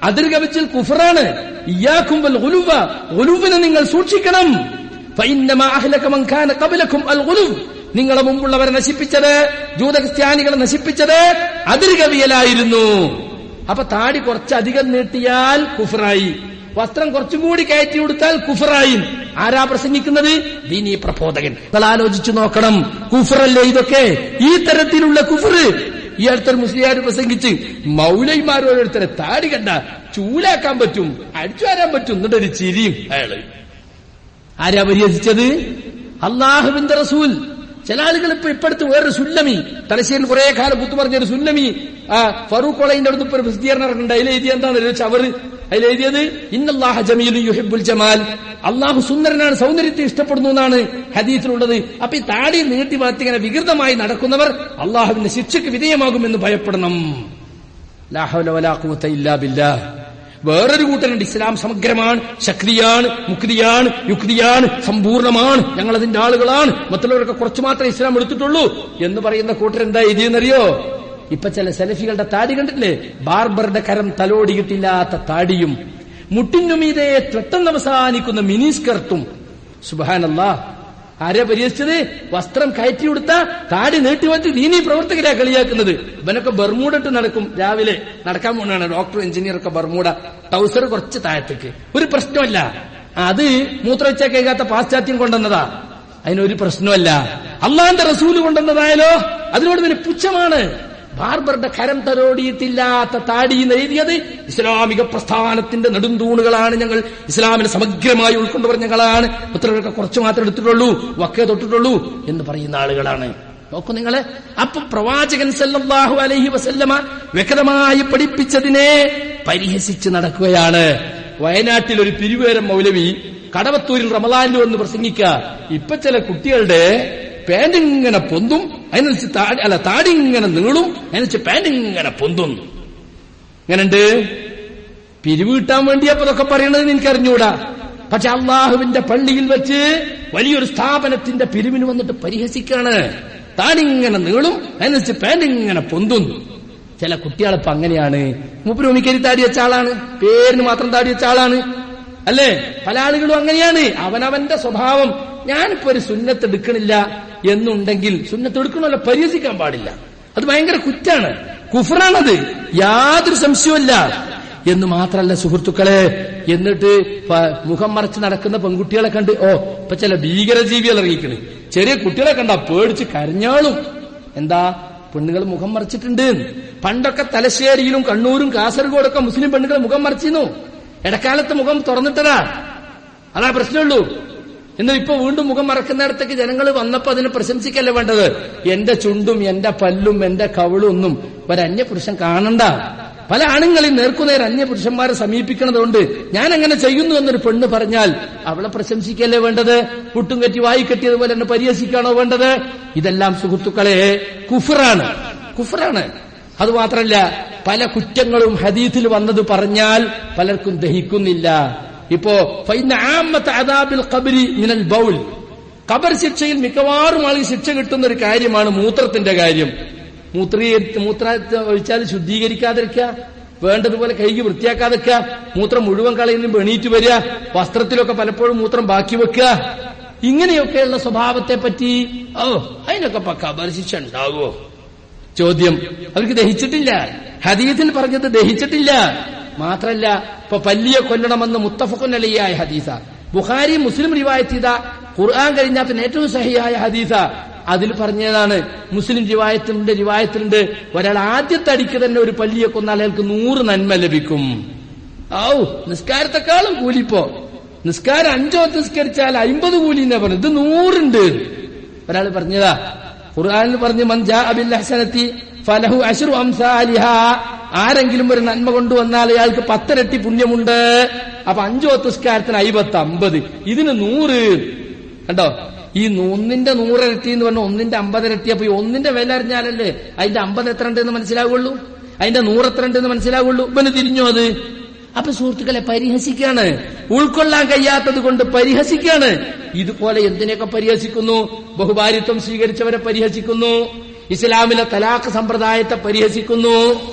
അതിർ കവിച്ചിൽ കുഫറാണ്. ഇയ്യാകും വൽ ഗുലുവ, ഗുലുവിനെ നിങ്ങൾ സൂക്ഷിക്കണം. ഫഇന്നമാ അഹ്ലക മൻ കാന ഖബ്ലകും അൽ ഗുലുവ്, നിങ്ങളെ മുമ്പുള്ളവരെ നശിപ്പിച്ചത്, ജൂത ക്രിസ്ത്യാനികളെ നശിപ്പിച്ചത് അതിർ കവിയലായിരുന്നു. അപ്പൊ താടി കുറച്ചധികം നീട്ടിയാൽ കുഫറായി, വസ്ത്രം കുറച്ചും കൂടി കയറ്റി കൊടുത്താൽ കുഫറായി. ആരാ പ്രസംഗിക്കുന്നത്? ദീനീ പ്രബോധകൻ. നിങ്ങൾ ആലോചിച്ചു നോക്കണം, കുഫറല്ലേ ഇതൊക്കെ? ഈ തരത്തിലുള്ള കുഫർ ഈ അടുത്തൊരു മുസ്ലിയാർ പ്രസംഗിച്ച് മൗലൈമാർ ഓരോരുത്തരെ താടി കണ്ട ചൂലാക്കാൻ പറ്റും, അടിച്ചു വരാൻ പറ്റും എന്നിട്ടൊരു ചിരിയും അയാള്. ആരാ പരിഹസിച്ചത്? അള്ളാഹുവിന്റെ റസൂൽ. ചില ആളുകൾ ഇപ്പടുത്ത് വേറൊരു സുല്ലമി, തലശ്ശേരിയിൽ കുറെ കാലം കുത്തു പറഞ്ഞൊരു സുല്ലമി ഫറൂഖ് കോളേജിന്റെ അടുത്ത് ഒരു പ്രസിദ്ധീകരണം ഇറക്കുന്നുണ്ട്. അതിലെഴുതിയ എന്താണ് ഒരു ചവറ്? അതിലെഴുതിയത് ഇന്നല്ലാഹ ജമീലുൻ യുഹിബ്ബുൽ ജമാൽ, അള്ളാഹു സുന്ദരനാണ്, സൗന്ദര്യത്തെ ഇഷ്ടപ്പെടുന്നു എന്നാണ് ഹദീസിലുള്ളത്. അപ്പൊ ഈ താടി നീട്ടി വളർത്തി ഇങ്ങനെ വികൃതമായി നടക്കുന്നവർ അള്ളാഹുവിന്റെ ശിക്ഷയ്ക്ക് വിധേയമാകുമെന്ന് ഭയപ്പെടണം. ലാ ഹൗല വലാ ഖുവത ഇല്ലാ ബില്ലാഹ്. വേറൊരു കൂട്ടരുണ്ട്, ഇസ്ലാം സമഗ്രമാണ്, ശക്തിയാണ്, മുക്തിയാണ്, യുക്തിയാണ്, സമ്പൂർണമാണ്, ഞങ്ങളതിന്റെ ആളുകളാണ്, മറ്റുള്ളവരൊക്കെ കുറച്ചു മാത്രമേ ഇസ്ലാം എടുത്തിട്ടുള്ളൂ എന്ന് പറയുന്ന കൂട്ടരെന്താ ഇതെന്നറിയോ? ഇപ്പൊ ചില സെലഫികളുടെ താടി കണ്ടിട്ടില്ലേ? ബാർബറുടെ കരം തലോടിയിട്ടില്ലാത്ത താടിയും മുട്ടിനുമീതെ പെട്ടെന്ന് അവസാനിക്കുന്ന മിനിസ്കർട്ടും. സുബ്ഹാനല്ലാഹ്. ആരെ പരിഹസിച്ചത്? വസ്ത്രം കയറ്റി കൊടുത്ത താടി നീട്ടിവച്ച് ദീനീ പ്രവർത്തകരാ കളിയാക്കുന്നത്. ഇവനൊക്കെ ബർമൂഡിട്ട് നടക്കും, രാവിലെ നടക്കാൻ പോണാണ്. ഡോക്ടർ, എഞ്ചിനീയർ ഒക്കെ ബർമൂഡ, ടൗസർ കുറച്ച് താഴത്തേക്ക്. ഒരു പ്രശ്നമല്ല. അത് മൂത്രവെച്ച കേൾക്കാത്ത പാശ്ചാത്യം കൊണ്ടുവന്നതാ, അതിനൊരു പ്രശ്നമല്ല. അള്ളാന്റെ റസൂല് കൊണ്ടുവന്നതായാലോ അതിനോട് പിന്നെ പുച്ഛമാണ്. ബാർബറുടെ കരം തലോടിയിട്ടില്ലാത്ത താടി എന്ന് എഴുതിയത് ഇസ്ലാമിക പ്രസ്ഥാനത്തിന്റെ നെടുന്തൂണുകളാണ് ഞങ്ങൾ, ഇസ്ലാമിനെ സമഗ്രമായി ഉൾക്കൊണ്ടുവർ ഞങ്ങളാണ്, മറ്റുള്ളവരൊക്കെ കുറച്ചു മാത്രമേ എടുത്തിട്ടുള്ളൂ, വക്കേ തൊട്ടിട്ടുള്ളൂ എന്ന് പറയുന്ന ആളുകളാണ്. നോക്കൂ നിങ്ങളെ. അപ്പൊ പ്രവാചകൻ സല്ലല്ലാഹു അലൈഹി വസല്ലമ വ്യക്തമായി പഠിപ്പിച്ചതിനെ പരിഹസിച്ച് നടക്കുകയാണ്. വയനാട്ടിൽ ഒരു തിരുവേരം മൗലവി കടവത്തൂരിൽ റമദാനിൽ വന്ന് പ്രസംഗിക്കുക. ഇപ്പൊ ചില കുട്ടികളുടെ പാന്റ് ഇങ്ങനെ പൊന്തും, അതിനനുസരിച്ച് താടി ഇങ്ങനെ നീളും, അതിനനുസരിച്ച് പാന്റ് ഇങ്ങനെ പൊന്തും. ഇങ്ങനെയുണ്ട്. പിരിവ് കിട്ടാൻ വേണ്ടിയപ്പോ അതൊക്കെ പറയണത് എനിക്കറിഞ്ഞൂടാ. പക്ഷെ അള്ളാഹുവിന്റെ പള്ളിയിൽ വെച്ച് വലിയൊരു സ്ഥാപനത്തിന്റെ പിരിവിന് വന്നിട്ട് പരിഹസിക്കാണ്. താടി ഇങ്ങനെ നീളും, അതിനനുസരിച്ച് പാന്റ് ഇങ്ങനെ പൊന്തും. ചില കുട്ടികളിപ്പോ അങ്ങനെയാണ്. മുപ്പുരോമിക്കരി താടി വെച്ച ആളാണ്, പേരിന് മാത്രം താടി വെച്ച ആളാണ്, അല്ലേ? പല ആളുകളും അങ്ങനെയാണ്. അവനവന്റെ സ്വഭാവം. ഞാനിപ്പോ ഒരു സുന്നത്ത് എടുക്കണില്ല എന്നുണ്ടെങ്കിൽ സുന്നത്ത് എടുക്കണമല്ലോ, പരിഹസിക്കാൻ പാടില്ല. അത് ഭയങ്കര കുറ്റാണ്, കുഫറാണത്, യാതൊരു സംശയവുമില്ല. എന്ന് മാത്രല്ല സുഹൃത്തുക്കളെ, എന്നിട്ട് മുഖം മറച്ച് നടക്കുന്ന പെൺകുട്ടികളെ കണ്ട് ഇപ്പൊ ചില ഭീകരജീവികൾ ഇറങ്ങിക്കണ്. ചെറിയ കുട്ടികളെ കണ്ടാ പേടിച്ച് കരഞ്ഞാളും. എന്താ? പെണ്ണുകൾ മുഖം മറച്ചിട്ടുണ്ട്. പണ്ടൊക്കെ തലശ്ശേരിയിലും കണ്ണൂരും കാസർഗോഡൊക്കെ മുസ്ലിം പെണ്ണുകൾ മുഖം മറച്ചിരുന്നു. ഇടക്കാലത്ത് മുഖം തുറന്നിട്ടതാ, അതാ പ്രശ്നമുള്ളൂ. എന്നാൽ ഇപ്പൊ വീണ്ടും മുഖം മറക്കുന്നിടത്തേക്ക് ജനങ്ങൾ വന്നപ്പോ അതിനെ പ്രശംസിക്കല്ലേ വേണ്ടത്. എന്റെ ചുണ്ടും എന്റെ പല്ലും എന്റെ കവിളും ഒന്നും ഒരന്യപുരുഷൻ കാണണ്ട. പല ആണുങ്ങളിൽ നേർക്കുനേർ അന്യപുരുഷന്മാരെ സമീപിക്കണതുകൊണ്ട് ഞാൻ അങ്ങനെ ചെയ്യുന്നു എന്നൊരു പെണ്ണ് പറഞ്ഞാൽ അവളെ പ്രശംസിക്കല്ലേ വേണ്ടത്? പുട്ടും കെട്ടി വായി കെട്ടിയതുപോലെ എന്നെ പരിഹസിക്കാണോ വേണ്ടത്? ഇതെല്ലാം സുഹൃത്തുക്കളെ കുഫറാണ്, കുഫറാണ്. അതുമാത്രല്ല, പല കുറ്റങ്ങളും ഹദീസിൽ വന്നത് പറഞ്ഞാൽ പലർക്കും ദഹിക്കുന്നില്ല. ഇപ്പോ ഖബർ ശിക്ഷയിൽ മിക്കവാറും ആളുകൾ ശിക്ഷ കിട്ടുന്ന ഒരു കാര്യമാണ് മൂത്രത്തിന്റെ കാര്യം. മൂത്ര ഒഴിച്ചാൽ ശുദ്ധീകരിക്കാതിരിക്കുക, വേണ്ടതുപോലെ കഴുകി വൃത്തിയാക്കാതിരിക്കുക, മൂത്രം മുഴുവൻ കളയുന്നതിന് എണീറ്റ് വരിക, വസ്ത്രത്തിലൊക്കെ പലപ്പോഴും മൂത്രം ബാക്കി വെക്കുക. ഇങ്ങനെയൊക്കെയുള്ള സ്വഭാവത്തെ പറ്റി അതിനൊക്കെ പക്ക ശിക്ഷ ഉണ്ടാവോ? ചോദ്യം. അവർക്ക് ദഹിച്ചിട്ടില്ല, ഹദീസിൽ പറഞ്ഞത് ദഹിച്ചിട്ടില്ല. മാത്രല്ല ഇപ്പൊ പല്ലിയെ കൊല്ലണമെന്ന് മുത്തഫഖുൻ അലൈഹിയായ ഹദീസ, ബുഖാരി മുസ്ലിം റിവായത്ത് ചെയ്ത ഖുർആൻ കഴിഞ്ഞാൽ പിന്നെ ഏറ്റവും സഹിയായ ഹദീസ. അതിൽ പറഞ്ഞതാണ്, മുസ്ലിം റിവായത്തിലുണ്ട് ഒരാൾ ആദ്യത്തെ അടിക്ക് തന്നെ ഒരു പല്ലിയെ കൊന്നാൽ അയാൾക്ക് 100 നന്മ ലഭിക്കും. നിസ്കാരത്തെക്കാളും കൂലിപ്പോ നിസ്കാരം 5 നിസ്കരിച്ചാൽ 50 കൂലി എന്നാ പറഞ്ഞു, ഇത് 100 ഉണ്ട്. ഒരാൾ പറഞ്ഞതാ, ഖുർആനിൽ പറഞ്ഞു മൻ ജാഅ ബിൽ ഹസനതി ഫലഹു അശ്റു അംസാലിഹാ. ആരെങ്കിലും ഒരു നന്മ കൊണ്ടുവന്നാൽ അയാൾക്ക് 10 ഇരട്ടി പുണ്യമുണ്ട്. അപ്പൊ 5 നിസ്കാരത്തിന് 50, ഇതിന് 100. കണ്ടോ, ഈ 1ന്റെ 100 ഇരട്ടി എന്ന് പറഞ്ഞ 1ന്റെ 50 ഇരട്ടി. അപ്പൊ ഈ 1ന്റെ വില അറിഞ്ഞാലല്ലേ അതിന്റെ 50 എത്ര ഉണ്ടെന്ന് മനസ്സിലാവുള്ളൂ, അതിന്റെ 100 എത്ര ഉണ്ടെന്ന് മനസ്സിലാവുള്ളൂ. ഇവന് തിരിഞ്ഞോ അത്? അപ്പൊ സുഹൃത്തുക്കളെ, പരിഹസിക്കാണ്, ഉൾക്കൊള്ളാൻ കഴിയാത്തത് കൊണ്ട് പരിഹസിക്കാണ്. ഇതുപോലെ എന്തിനെയൊക്കെ പരിഹസിക്കുന്നു? ബഹുഭാര്യത്വം സ്വീകരിച്ചവരെ പരിഹസിക്കുന്നു, ഇസ്ലാമിലെ തലാഖ് സമ്പ്രദായത്തെ പരിഹസിക്കുന്നു.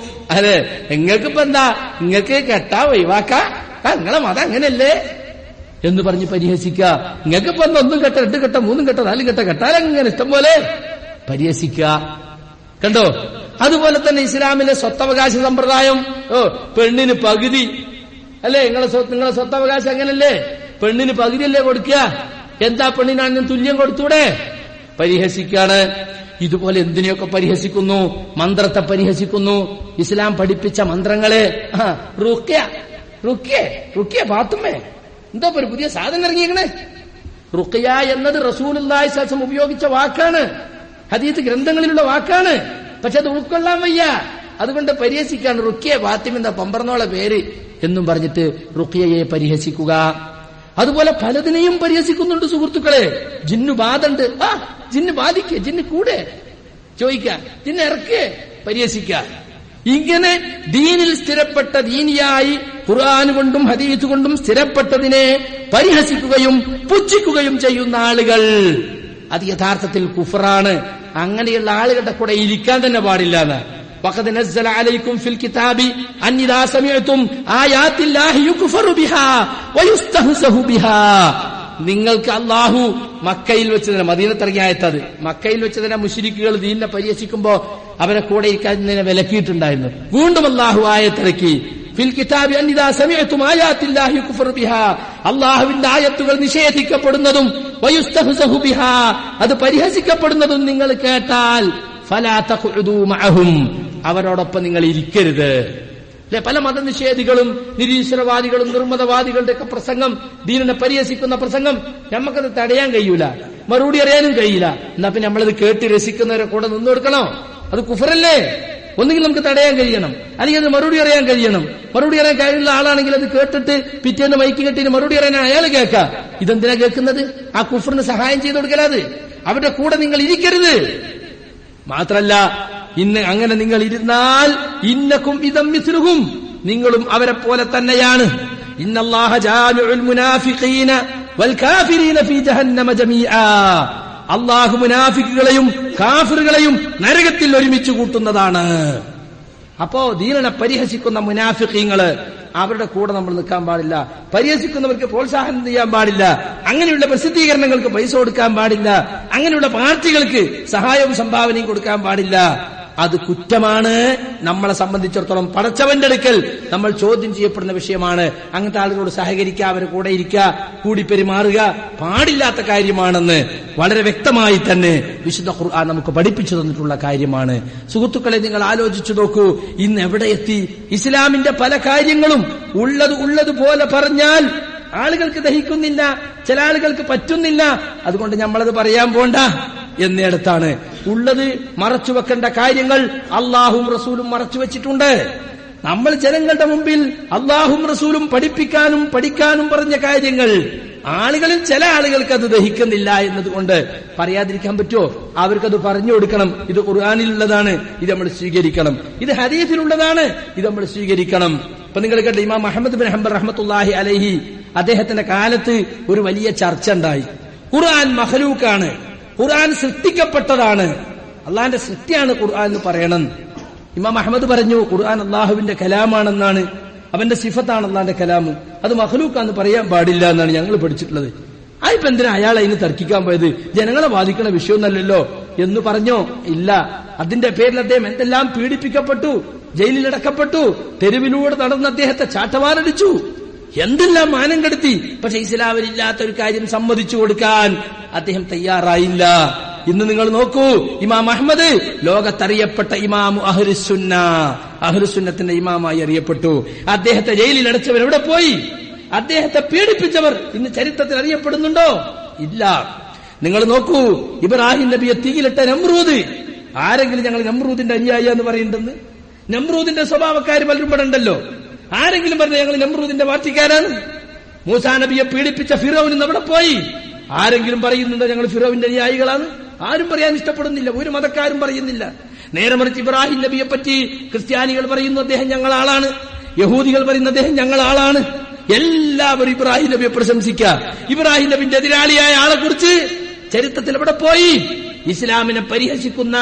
അതെ, നിങ്ങൾക്കിപ്പോ എന്താ, നിങ്ങൾക്ക് കെട്ടാ ഒഴിവാക്കാ, നിങ്ങളെ മതം അങ്ങനെയല്ലേ എന്ന് പറഞ്ഞ് പരിഹസിക്ക. നിങ്ങൾക്കിപ്പോ എന്താ 1 കെട്ട 2 കെട്ട 3 കെട്ട 4 കെട്ട കെട്ടാലങ്ങനെ ഇഷ്ടം പോലെ പരിഹസിക്ക. കണ്ടോ? അതുപോലെ തന്നെ ഇസ്ലാമിലെ സ്വത്തവകാശ സമ്പ്രദായം, പെണ്ണിന് പകുതി അല്ലേ, നിങ്ങളെ സ്വത്തവകാശം അങ്ങനല്ലേ, പെണ്ണിന് പകുതിയല്ലേ കൊടുക്കുക, എന്താ പെണ്ണിനാണ് തുല്യം കൊടുത്തൂടെ? പരിഹസിക്കാണ്. ഇതുപോലെ എന്തിനെയൊക്കെ പരിഹസിക്കുന്നു? മന്ത്രത്തെ പരിഹസിക്കുന്നു, ഇസ്ലാം പഠിപ്പിച്ച മന്ത്രങ്ങളെ. റുഖ്യ ഫാത്തുമേ, എന്താ ഒരു പുതിയ സാധനം ഇറങ്ങിയേക്കണേ? റുഖ്യ എന്നത് റസൂലുള്ളാഹി സ്വല്ലല്ലാഹു അലൈഹി വസല്ലം ഉപയോഗിച്ച വാക്കാണ്, ഹദീസ് ഗ്രന്ഥങ്ങളിലുള്ള വാക്കാണ്. പക്ഷെ അത് ഉൾക്കൊള്ളാൻ വയ്യ, അതുകൊണ്ട് പരിഹസിക്കാണ്. റുഖ്യ ഫാത്തിമ എന്താ പമ്പർന്നോളെ പേര് എന്നും പറഞ്ഞിട്ട് റുഖ്യയെ പരിഹസിക്കുക. അതുപോലെ പലതിനെയും പരിഹസിക്കുന്നുണ്ട് സുഹൃത്തുക്കളെ. ജിന്നു ബാധണ്ട്, ജിന്ന് ബാധിക്ക, ജിന്ന് കൂടെ ചോദിക്ക, ജിന്ന് ഇറക്കേ, പരിഹസിക്ക. ഇങ്ങനെ ദീനിൽ സ്ഥിരപ്പെട്ട, ദീനിയായി ഖുർആൻ കൊണ്ടും ഹദീസ് കൊണ്ടും സ്ഥിരപ്പെട്ടതിനെ പരിഹസിക്കുകയും പുച്ഛിക്കുകയും ചെയ്യുന്ന ആളുകൾ, അത് യഥാർത്ഥത്തിൽ കുഫറാണ്. അങ്ങനെയുള്ള ആളുകളുടെ കൂടെ ഇരിക്കാൻ തന്നെ പാടില്ല. വഖദ് നസ്സല അലൈക്കും ഫിൽ കിതാബി അൻ ഇദാ സമിഅതും ആയാത്തില്ലാഹി യുക്ഫറു ബിഹാ വയുസ്തഹ്സഹു ബിഹാ. നിങ്ങൾക്ക് അല്ലാഹു മക്കയിൽ വെച്ച് തന്നെ, മദീനത്തിറങ്ങിയ ആയത്തത്, മക്കയിൽ വെച്ച് തന്നെ മുശ്രിക്കുകൾ ദീനിനെ പരിഹസിക്കുമ്പോ അവരെ കൂടെ ഇരിക്കാൻ വിലക്കിയിട്ടുണ്ടായിരുന്നു. വീണ്ടും അല്ലാഹു ആയത്തിറക്കി, ഫിൽ കിതാബി അൻ ഇദാ സമിഅതും ആയാത്തില്ലാഹി യുക്ഫറു ബിഹാ, അല്ലാഹുവിന്റെ ആയത്തുകൾ നിഷേധിക്കപ്പെടുന്നതും വയുസ്തഹ്സഹു ബിഹാ, അത് പരിഹസിക്കപ്പെടുന്നതും നിങ്ങൾ കേട്ടാൽ ഫലാ തഖഉദൂ മഅഹും, അവരോടൊപ്പം നിങ്ങൾ ഇരിക്കരുത്. അല്ലെ, പല മതനിഷേധികളും നിരീശ്വരവാദികളും നിർമ്മതവാദികളുടെ ഒക്കെ പ്രസംഗം, ദീനിനെ പരിഹസിക്കുന്ന പ്രസംഗം നമുക്കത് തടയാൻ കഴിയൂല, മറുപടി അറിയാനും കഴിയില്ല. എന്നാ പിന്നെ നമ്മളത് കേട്ട് രസിക്കുന്നവരെ കൂടെ നിന്നു കൊടുക്കണോ? അത് കുഫറല്ലേ? ഒന്നുകിൽ നമുക്ക് തടയാൻ കഴിയണം, അല്ലെങ്കിൽ അത് മറുപടി അറിയാൻ കഴിയണം. മറുപടി അറിയാൻ കഴിയുന്ന ആളാണെങ്കിൽ അത് കേട്ടിട്ട് പിറ്റേന്ന് മൈക്ക് കെട്ടിന് മറുപടി അറിയാൻ അയാൾ കേൾക്കാം. ഇതെന്തിനാ കേൾക്കുന്നത്? ആ കുഫറിന് സഹായം ചെയ്തു കൊടുക്കലാത്. അവരുടെ കൂടെ നിങ്ങൾ ഇരിക്കരുത്. മാത്രല്ല, ഇന്ന് അങ്ങനെ നിങ്ങൾ ഇരുന്നാൽ ഇന്നക്കും ഇദം മിസ്ലുഹും, നിങ്ങളും അവരെ പോലെ തന്നെയാണ്. ഇന്നല്ലാഹ ജാമിഉൽ മുനാഫിഖീന വൽ കാഫിരീന ഫീ ജഹന്നമ ജമീആ, അല്ലാഹു മുനാഫിക്കുകളെയും കാഫിറുകളെയും നരകത്തിൽ ഒരുമിച്ച് കൂട്ടുന്നതാണ്. അപ്പോ ദീനിനെ പരിഹസിക്കുന്ന മുനാഫിഖീങ്ങള്, അവരുടെ കൂടെ നമ്മൾ നിൽക്കാൻ പാടില്ല. പരിഹസിക്കുന്നവർക്ക് പ്രോത്സാഹനം ചെയ്യാൻ പാടില്ല. അങ്ങനെയുള്ള പ്രസിദ്ധീകരണങ്ങൾക്ക് പൈസ കൊടുക്കാൻ പാടില്ല. അങ്ങനെയുള്ള പാർട്ടികൾക്ക് സഹായവും സംഭാവനയും കൊടുക്കാൻ പാടില്ല. അത് കുറ്റമാണ്. നമ്മളെ സംബന്ധിച്ചിടത്തോളം പടച്ചവന്റെ അടുക്കൽ നമ്മൾ ചോദ്യം ചെയ്യപ്പെടുന്ന വിഷയമാണ്. അങ്ങനത്തെ ആളുകളോട് സഹകരിക്കുക, അവരെ കൂടെ ഇരിക്കുക, കൂടി പെരുമാറുക പാടില്ലാത്ത കാര്യമാണെന്ന് വളരെ വ്യക്തമായി തന്നെ വിശുദ്ധ ഖുർആൻ നമുക്ക് പഠിപ്പിച്ചു തന്നിട്ടുള്ള കാര്യമാണ്. സുഹൃത്തുക്കളെ, നിങ്ങൾ ആലോചിച്ചു നോക്കൂ, ഇന്ന് എവിടെ എത്തി? ഇസ്ലാമിന്റെ പല കാര്യങ്ങളും ഉള്ളതുപോലെ പറഞ്ഞാൽ ആളുകൾക്ക് ദഹിക്കുന്നില്ല, ചില ആളുകൾക്ക് പറ്റുന്നില്ല. അതുകൊണ്ട് നമ്മളത് പറയാൻ പോണ്ട എന്നിടത്താണ്. ഉള്ളത് മറച്ചു വെക്കേണ്ട കാര്യങ്ങൾ അള്ളാഹും റസൂലും മറച്ചു വെച്ചിട്ടുണ്ട്. നമ്മൾ ജനങ്ങളുടെ മുമ്പിൽ അള്ളാഹും റസൂലും പഠിപ്പിക്കാനും പഠിക്കാനും പറഞ്ഞ കാര്യങ്ങൾ ആളുകളിൽ ചില ആളുകൾക്ക് അത് ദഹിക്കുന്നില്ല എന്നതുകൊണ്ട് പറയാതിരിക്കാൻ പറ്റുമോ? അവർക്കത് പറഞ്ഞു കൊടുക്കണം. ഇത് ഖുർആനിലുള്ളതാണ്, ഇത് നമ്മൾ സ്വീകരിക്കണം. ഇത് ഹദീസിലുള്ളതാണ്, ഇത് നമ്മൾ സ്വീകരിക്കണം. ഇപ്പൊ നിങ്ങൾ കേട്ട ഇമാം അഹ്മദ് ബിൻ ഹംബൽ റഹ്മത്തുള്ളാഹി അലൈഹി, അദ്ദേഹത്തിന്റെ കാലത്ത് ഒരു വലിയ ചർച്ച ഉണ്ടായി. ഖുർആൻ മഖ്ലൂഖാണ്, ഖുർആൻ സൃഷ്ടിക്കപ്പെട്ടതാണ്, അള്ളാഹിന്റെ സൃഷ്ടിയാണ് ഖുർആൻ എന്ന് പറയണം. ഇമാം അഹ്മദ് പറഞ്ഞു ഖുർആൻ അള്ളാഹുവിന്റെ കലാമാണെന്നാണ്, അവന്റെ സിഫത്താണ് അള്ളാഹിന്റെ കലാം, അത് മഖ്ലൂഖാന്ന് പറയാൻ പാടില്ല എന്നാണ് ഞങ്ങൾ പഠിച്ചിട്ടുള്ളത്. അതിപ്പോ എന്തിനാ അയാൾ അതിന് തർക്കിക്കാൻ പോയത്? ജനങ്ങളെ ബാധിക്കുന്ന വിഷയമൊന്നല്ലല്ലോ എന്ന് പറഞ്ഞോ? ഇല്ല. അതിന്റെ പേരിൽ അദ്ദേഹം എന്തെല്ലാം പീഡിപ്പിക്കപ്പെട്ടു, ജയിലിലടക്കപ്പെട്ടു, തെരുവിലൂടെ നടന്ന് അദ്ദേഹത്തെ ചാട്ടവാറടിച്ചു, എന്തെല്ലാം മാനം കെടുത്തി. പക്ഷെ ഇസ്ലാമിലില്ലാത്ത ഒരു കാര്യം സമ്മതിച്ചു കൊടുക്കാൻ അദ്ദേഹം തയ്യാറായില്ല. ഇന്ന് നിങ്ങൾ നോക്കൂ, ഇമാം അഹ്മദ് ലോകത്തറിയപ്പെട്ട ഇമാമു അഹ്ലുസുന്ന, അഹ്ലുസുന്നത്തിന്റെ ഇമാമായി അറിയപ്പെട്ടു. അദ്ദേഹത്തെ ജയിലിൽ അടച്ചവർ എവിടെ പോയി? അദ്ദേഹത്തെ പീഡിപ്പിച്ചവർ ഇന്ന് ചരിത്രത്തിൽ അറിയപ്പെടുന്നുണ്ടോ? ഇല്ല. നിങ്ങൾ നോക്കൂ, ഇബ്രാഹിം നബിയെ തീയിലിട്ട നമ്രൂദ്. ആരെങ്കിലും ഞങ്ങൾ നമ്രൂദിന്റെ അനുയായി എന്ന് പറയുന്നുണ്ടെന്ന്? നമ്രൂദിന്റെ സ്വഭാവക്കാർ പലരും ഇവിടെ ഉണ്ടല്ലോ. ആരെങ്കിലും പറഞ്ഞ ഞങ്ങൾ നമ്രൂദിന്റെ പാർട്ടിക്കാരാണ്? മൂസാ നബിയെ പീഡിപ്പിച്ച ഫിറൗൻ ഇന്ന് എവിടെ പോയി? ആരെങ്കിലും പറയുന്നുണ്ടോ ഞങ്ങൾ ഫിറൗവിന്റെ അനുയായികളാണ്? ആരും പറയാൻ ഇഷ്ടപ്പെടുന്നില്ല, ഒരു മതക്കാരും പറയുന്നില്ല. നേരെ മറിച്ച് ഇബ്രാഹിം നബിയെ പറ്റി ക്രിസ്ത്യാനികൾ പറയുന്നു അദ്ദേഹം ഞങ്ങളാളാണ്, യഹൂദികൾ പറയുന്ന അദ്ദേഹം ഞങ്ങളാളാണ്. എല്ലാവരും ഇബ്രാഹിം നബിയെ പ്രശംസിക്കുക. ഇബ്രാഹിം നബിന്റെ എതിരാളിയായ ആളെ കുറിച്ച് ചരിത്രത്തിൽ എവിടെ പോയി? ഇസ്ലാമിനെ പരിഹസിക്കുന്ന,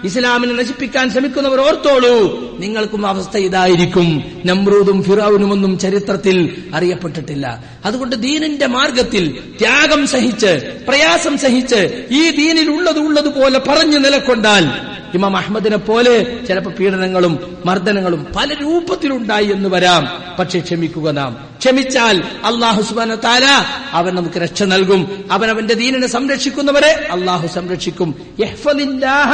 ഇസ്ലാമിനെ നശിപ്പിക്കാൻ ശ്രമിക്കുന്നവർ ഓർത്തോളൂ, നിങ്ങൾക്കും അവസ്ഥ ഇതായിരിക്കും. നമ്രൂദും ഫിറൗനുമൊന്നും ചരിത്രത്തിൽ അറിയപ്പെട്ടിട്ടില്ല. അതുകൊണ്ട് ദീനിന്റെ മാർഗത്തിൽ ത്യാഗം സഹിച്ച്, പ്രയാസം സഹിച്ച് ഈ ദീനിൽ ഉള്ളതുപോലെ പറഞ്ഞു നിലകൊണ്ടാൽ ഇമാം അഹ്മദിനെ പോലെ ചിലപ്പോൾ പീഡനങ്ങളും മർദ്ദനങ്ങളും പല രൂപത്തിലുണ്ടായി എന്ന് വരാം. പക്ഷെ ക്ഷമിക്കുക നാം. ക്ഷമിച്ചാൽ അല്ലാഹു സുബ്ഹാനഹു വ തആല അവൻ നമുക്ക് രക്ഷ നൽകും. അവൻ അവന്റെ ദീനിനെ സംരക്ഷിക്കുന്നവരെ അല്ലാഹു സംരക്ഷിക്കും. യഹ്ഫദില്ലാഹ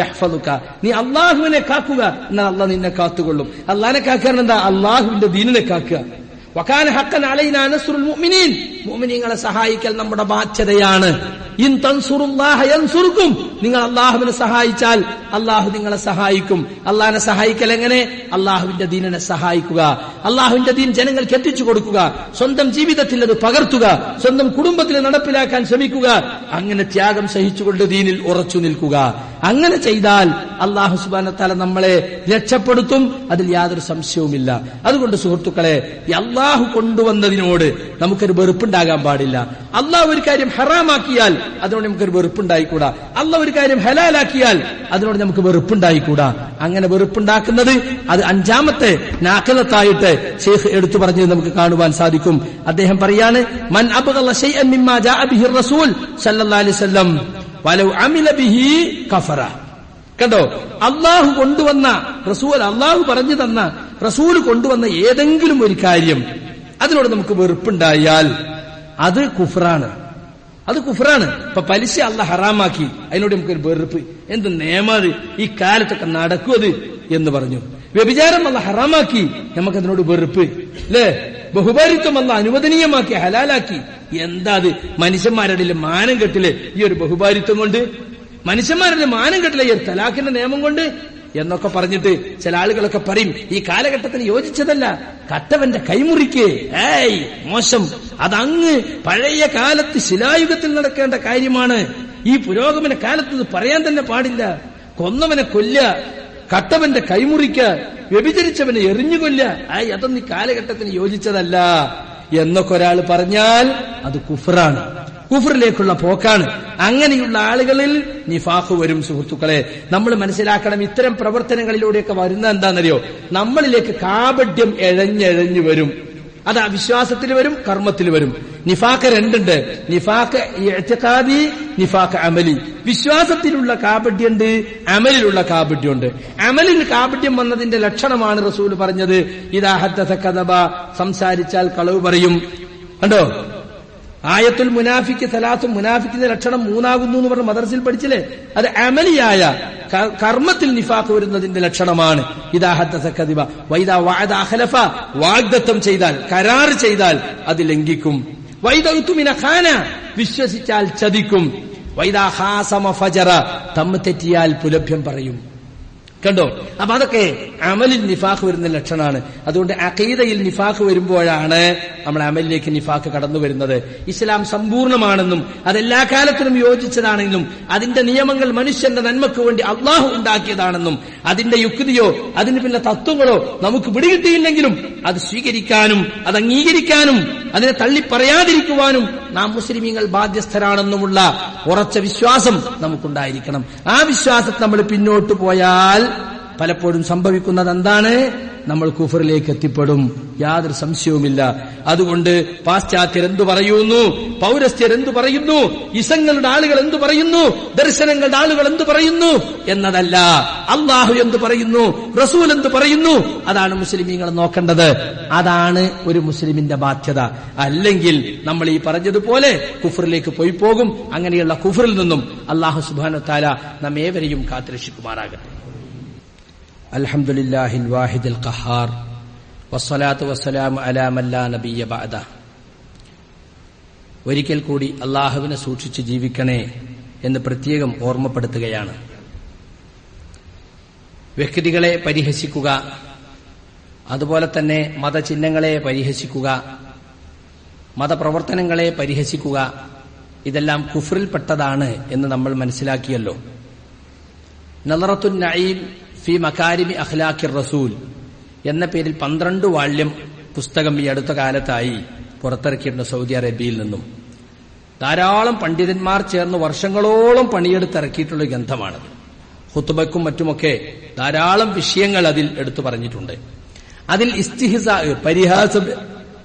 യഹ്ഫദുക. നീ അല്ലാഹുവിനെ കാക്കുക, എന്നാൽ അല്ലാഹു നിന്നെ കാത്തുകൊള്ളും. അല്ലാഹുവിനെ കാക്കാൻ എന്താ? അല്ലാഹുവിന്റെ ദീനിനെ കാക്കുക. വകാന ഹഖൻ അലൈനാ നസ്റുൽ മുഅ്മിനീൻ. മുഅ്മിനീങ്ങളെ സഹായിക്കൽ നമ്മുടെ ബാധ്യതയാണ്. ഇൻ തൻസുറുല്ലാഹ യൻസുറുക്കും. നിങ്ങൾ അല്ലാഹുവിനെ സഹായിച്ചാൽ അല്ലാഹു നിങ്ങളെ സഹായിക്കും. അല്ലാഹുവിനെ സഹായിക്കൽ എങ്ങനെ? അല്ലാഹുവിന്റെ ദീനിനെ സഹായിക്കുക, അല്ലാഹുവിന്റെ ദീൻ ജനങ്ങൾക്ക് എത്തിച്ചു കൊടുക്കുക, സ്വന്തം ജീവിതത്തിൽ അത് പകർത്തുക, സ്വന്തം കുടുംബത്തിൽ നടപ്പിലാക്കാൻ ശ്രമിക്കുക. അങ്ങനെ ത്യാഗം സഹിച്ചുകൊണ്ട് ദീനിൽ ഉറച്ചു നിൽക്കുക. അങ്ങനെ ചെയ്താൽ അല്ലാഹു സുബ്ഹാനഹു വ തആല നമ്മളെ രക്ഷപ്പെടുത്തും. അതിൽ യാതൊരു സംശയവുമില്ല. അതുകൊണ്ട് സുഹൃത്തുക്കളെ, അല്ലാഹു കൊണ്ടുവന്നതിനോട് നമുക്കൊരു വെറുപ്പുണ്ടാകാൻ പാടില്ല. അല്ലാഹു ഒരു കാര്യം ഹറാമാക്കിയാൽ അതിനോട് നമുക്കൊരു വെറുപ്പുണ്ടായിക്കൂടാ. അല്ലാഹു ഒരു കാര്യം ഹലാലാക്കിയാൽ അതിനോട് നമുക്ക് വെറുപ്പുണ്ടായിക്കൂടാ. അങ്ങനെ വെറുപ്പുണ്ടാക്കുന്നത് അത് അഞ്ചാമത്തെ നാഖലത്തായിട്ട് ശൈഖ് എടുത്തു പറഞ്ഞത് നമുക്ക് കാണുവാൻ സാധിക്കും. അദ്ദേഹം പറയാണ്, മൻ അബ്ഗള ശൈഅൻ മിമ്മാ ജാഅ ബിഹി റസൂൽ സല്ലല്ലാഹു അലൈഹി വസല്ലം വലൗ അമില ബിഹി കഫറ. കണ്ടോ, അല്ലാഹു കൊണ്ടുവന്ന റസൂൽ, അല്ലാഹു പറഞ്ഞു തന്ന റസൂൽ കൊണ്ടുവന്ന ഏതെങ്കിലും ഒരു കാര്യം അതിനോട് നമുക്ക് വെറുപ്പുണ്ടായാൽ അത് കുഫ്റാണ്. അത് കുഫ്റാണ്. ഇപ്പൊ പലിശ അല്ലാഹു ഹറാമാക്കി, അതിനോട് നമുക്കൊരു വെറുപ്പ്. എന്ത് നിയമത്, ഈ കാലത്തൊക്കെ നടക്കുവത് എന്ന് പറഞ്ഞു. വ്യഭിചാരം അല്ലാഹു ഹറാമാക്കി, നമുക്കതിനോട് വെറുപ്പ്. അല്ലേ? ബഹുഭാരിത്വം അല്ലാഹു അനുവദനീയമാക്കി, ഹലാലാക്കി. എന്താ അത്? മനുഷ്യന്മാരുടെ മാനം കെട്ടില് ഈ ഒരു ബഹുഭാരിത്വം കൊണ്ട്, മനുഷ്യന്മാരുടെ മാനം കെട്ടില്ല ഈ ഒരു തലാഖിന്റെ നിയമം കൊണ്ട് എന്നൊക്കെ പറഞ്ഞിട്ട് ചില ആളുകളൊക്കെ പറയും ഈ കാലഘട്ടത്തിന് യോജിച്ചതല്ല, കട്ടവന്റെ കൈമുറിക്ക്, ഏയ് മോശം, അതങ്ങ് പഴയ കാലത്ത് ശിലായുഗത്തിൽ നടക്കേണ്ട കാര്യമാണ്. ഈ പുരോഗമന കാലത്ത് ഇത് പറയാൻ തന്നെ പാടില്ല. കൊന്നവനെ കൊല്ല, കട്ടവന്റെ കൈമുറിക്ക, വ്യഭിചരിച്ചവനെ എറിഞ്ഞുകൊല്ല, അതൊന്നും ഈ കാലഘട്ടത്തിന് യോജിച്ചതല്ല എന്നൊക്കെ ഒരാൾ പറഞ്ഞാൽ അത് കുഫ്റാണ്, കുഫറിലേക്കുള്ള പോക്കാണ്. അങ്ങനെയുള്ള ആളുകളിൽ നിഫാഖ് വരും. സുഹൃത്തുക്കളെ, നമ്മൾ മനസ്സിലാക്കണം, ഇത്തരം പ്രവർത്തനങ്ങളിലൂടെയൊക്കെ വരുന്ന എന്താണെന്നറിയോ? നമ്മളിലേക്ക് കാപഢ്യം എഴഞ്ഞെഴഞ്ഞു വരും. അത് വിശ്വാസത്തിൽ വരും, കർമ്മത്തിൽ വരും. നിഫാഖ് രണ്ടുണ്ട്, നിഫാഖ് ഇഅ്തിഖാദി, നിഫാഖ് അമലി. വിശ്വാസത്തിലുള്ള കാപഢ്യമുണ്ട്, അമലിലുള്ള കാപഢ്യമുണ്ട്. അമലിൽ കാപഢ്യം വന്നതിന്റെ ലക്ഷണമാണ് റസൂൽ പറഞ്ഞത്, ഇദാ ഹദ്ദസ കദബ, സംസാരിച്ചാൽ കളവ് പറയും. കണ്ടോ, ആയത്തുൽ മുനാഫിക്ക് സലാത്തും, മുനാഫിക്കിന്റെ ലക്ഷണം മൂന്നാകുന്നു എന്ന് പറഞ്ഞ് മദർസിൽ പഠിച്ചില്ലേ? അത് അമലിയായ കർമ്മത്തിൽ നിഫാഖ് വരുന്നതിന്റെ ലക്ഷണമാണ്. ഇദാ ഹദ്ദസ കദിബ വൈദാ വഅദ അഖലഫ, വാഗ്ദത്തം ചെയ്താൽ, കരാർ ചെയ്താൽ അത് ലംഘിക്കും. വൈദാ ഉതുമിന ഖാന, വിശ്വസിച്ചാൽ ചതിക്കും. വൈദാ ഖാസമ ഫജറ, തമ്മ് തെറ്റിയാൽ പുലഭ്യം പറയും. കണ്ടോ, അപ്പൊ അതൊക്കെ അമലിൽ നിഫാഖ് വരുന്ന ലക്ഷണമാണ്. അതുകൊണ്ട് അഖീദയിൽ നിഫാഖ് വരുമ്പോഴാണ് നമ്മൾ അമലിലേക്ക് നിഫാഖ് കടന്നു വരുന്നത്. ഇസ്ലാം സമ്പൂർണ്ണമാണെന്നും അതെല്ലാ കാലത്തിനും യോജിച്ചതാണെന്നും അതിന്റെ നിയമങ്ങൾ മനുഷ്യന്റെ നന്മയ്ക്ക് വേണ്ടി അള്ളാഹു ഉണ്ടാക്കിയതാണെന്നും അതിന്റെ യുക്തിയോ അതിന് പിന്നെ തത്വങ്ങളോ നമുക്ക് പിടികിട്ടിയില്ലെങ്കിലും അത് സ്വീകരിക്കാനും അത് അംഗീകരിക്കാനും അതിനെ തള്ളിപ്പറയാതിരിക്കുവാനും നാം മുസ്ലിമീങ്ങൾ ബാധ്യസ്ഥരാണെന്നുമുള്ള ഉറച്ച വിശ്വാസം നമുക്കുണ്ടായിരിക്കണം. ആ വിശ്വാസത്തിൽ നമ്മൾ പിന്നോട്ട് പോയാൽ പലപ്പോഴും സംഭവിക്കുന്നത് എന്താണ്? നമ്മൾ കുഫറിലേക്ക് എത്തിപ്പെടും, യാതൊരു സംശയവുമില്ല. അതുകൊണ്ട് പാശ്ചാത്യർ എന്തു പറയുന്നു, പൗരസ്ത്യർ എന്തു പറയുന്നു, ഇസങ്ങളുടെ ആളുകൾ എന്തു പറയുന്നു, ദർശനങ്ങളുടെ ആളുകൾ എന്തു പറയുന്നു എന്നതല്ല, അള്ളാഹു എന്തു പറയുന്നു, റസൂൽ എന്തു പറയുന്നു, അതാണ് മുസ്ലിമീങ്ങൾ നോക്കേണ്ടത്. അതാണ് ഒരു മുസ്ലിമിന്റെ ബാധ്യത. അല്ലെങ്കിൽ നമ്മൾ ഈ പറഞ്ഞതുപോലെ കുഫറിലേക്ക് പോയി പോകും. അങ്ങനെയുള്ള കുഫറിൽ നിന്നും അല്ലാഹു സുബ്ഹാനഹു വ തആല നമ്മേവരെയും കാത്തുരക്ഷിക്കുമാറാകട്ടെ. അൽഹംദുലില്ലാഹിൽ വാഹിദിൽ ഖഹാർ വസ്സലാത്തു വസ്സലാമു അലാ മൻ ലാ നബിയ്യ ബഅദ. ഒരിക്കൽ കൂടി അല്ലാഹുവിനെ സൂക്ഷിച്ച് ജീവിക്കണേ എന്ന് പ്രത്യേകം ഓർമ്മപ്പെടുത്തുകയാണ്. വ്യക്തികളെ പരിഹസിക്കുക, അതുപോലെ തന്നെ മതചിഹ്നങ്ങളെ പരിഹസിക്കുക, മതപ്രവർത്തനങ്ങളെ പരിഹസിക്കുക, ഇതെല്ലാം കുഫ്റിൽപ്പെട്ടതാണ് എന്ന് നമ്മൾ മനസ്സിലാക്കിയല്ലോ. നളറത്തുൻ നഈം ഫി മകാരിമി അഖ്ലാഖിർ റസൂൽ എന്ന പേരിൽ 12 വാള്യം പുസ്തകം ഈ അടുത്ത കാലത്തായി പുറത്തിറക്കിയിട്ടുണ്ട് സൗദി അറേബ്യയിൽ നിന്നും. ധാരാളം പണ്ഡിതന്മാർ ചേർന്ന് വർഷങ്ങളോളം പണിയെടുത്തിറക്കിയിട്ടുള്ള ഗ്രന്ഥമാണത്. ഖുത്ബയ്ക്കും മറ്റുമൊക്കെ ധാരാളം വിഷയങ്ങൾ അതിൽ എടുത്തു പറഞ്ഞിട്ടുണ്ട്. അതിൽ ഇസ്തിഹ്സാ, പരിഹാസം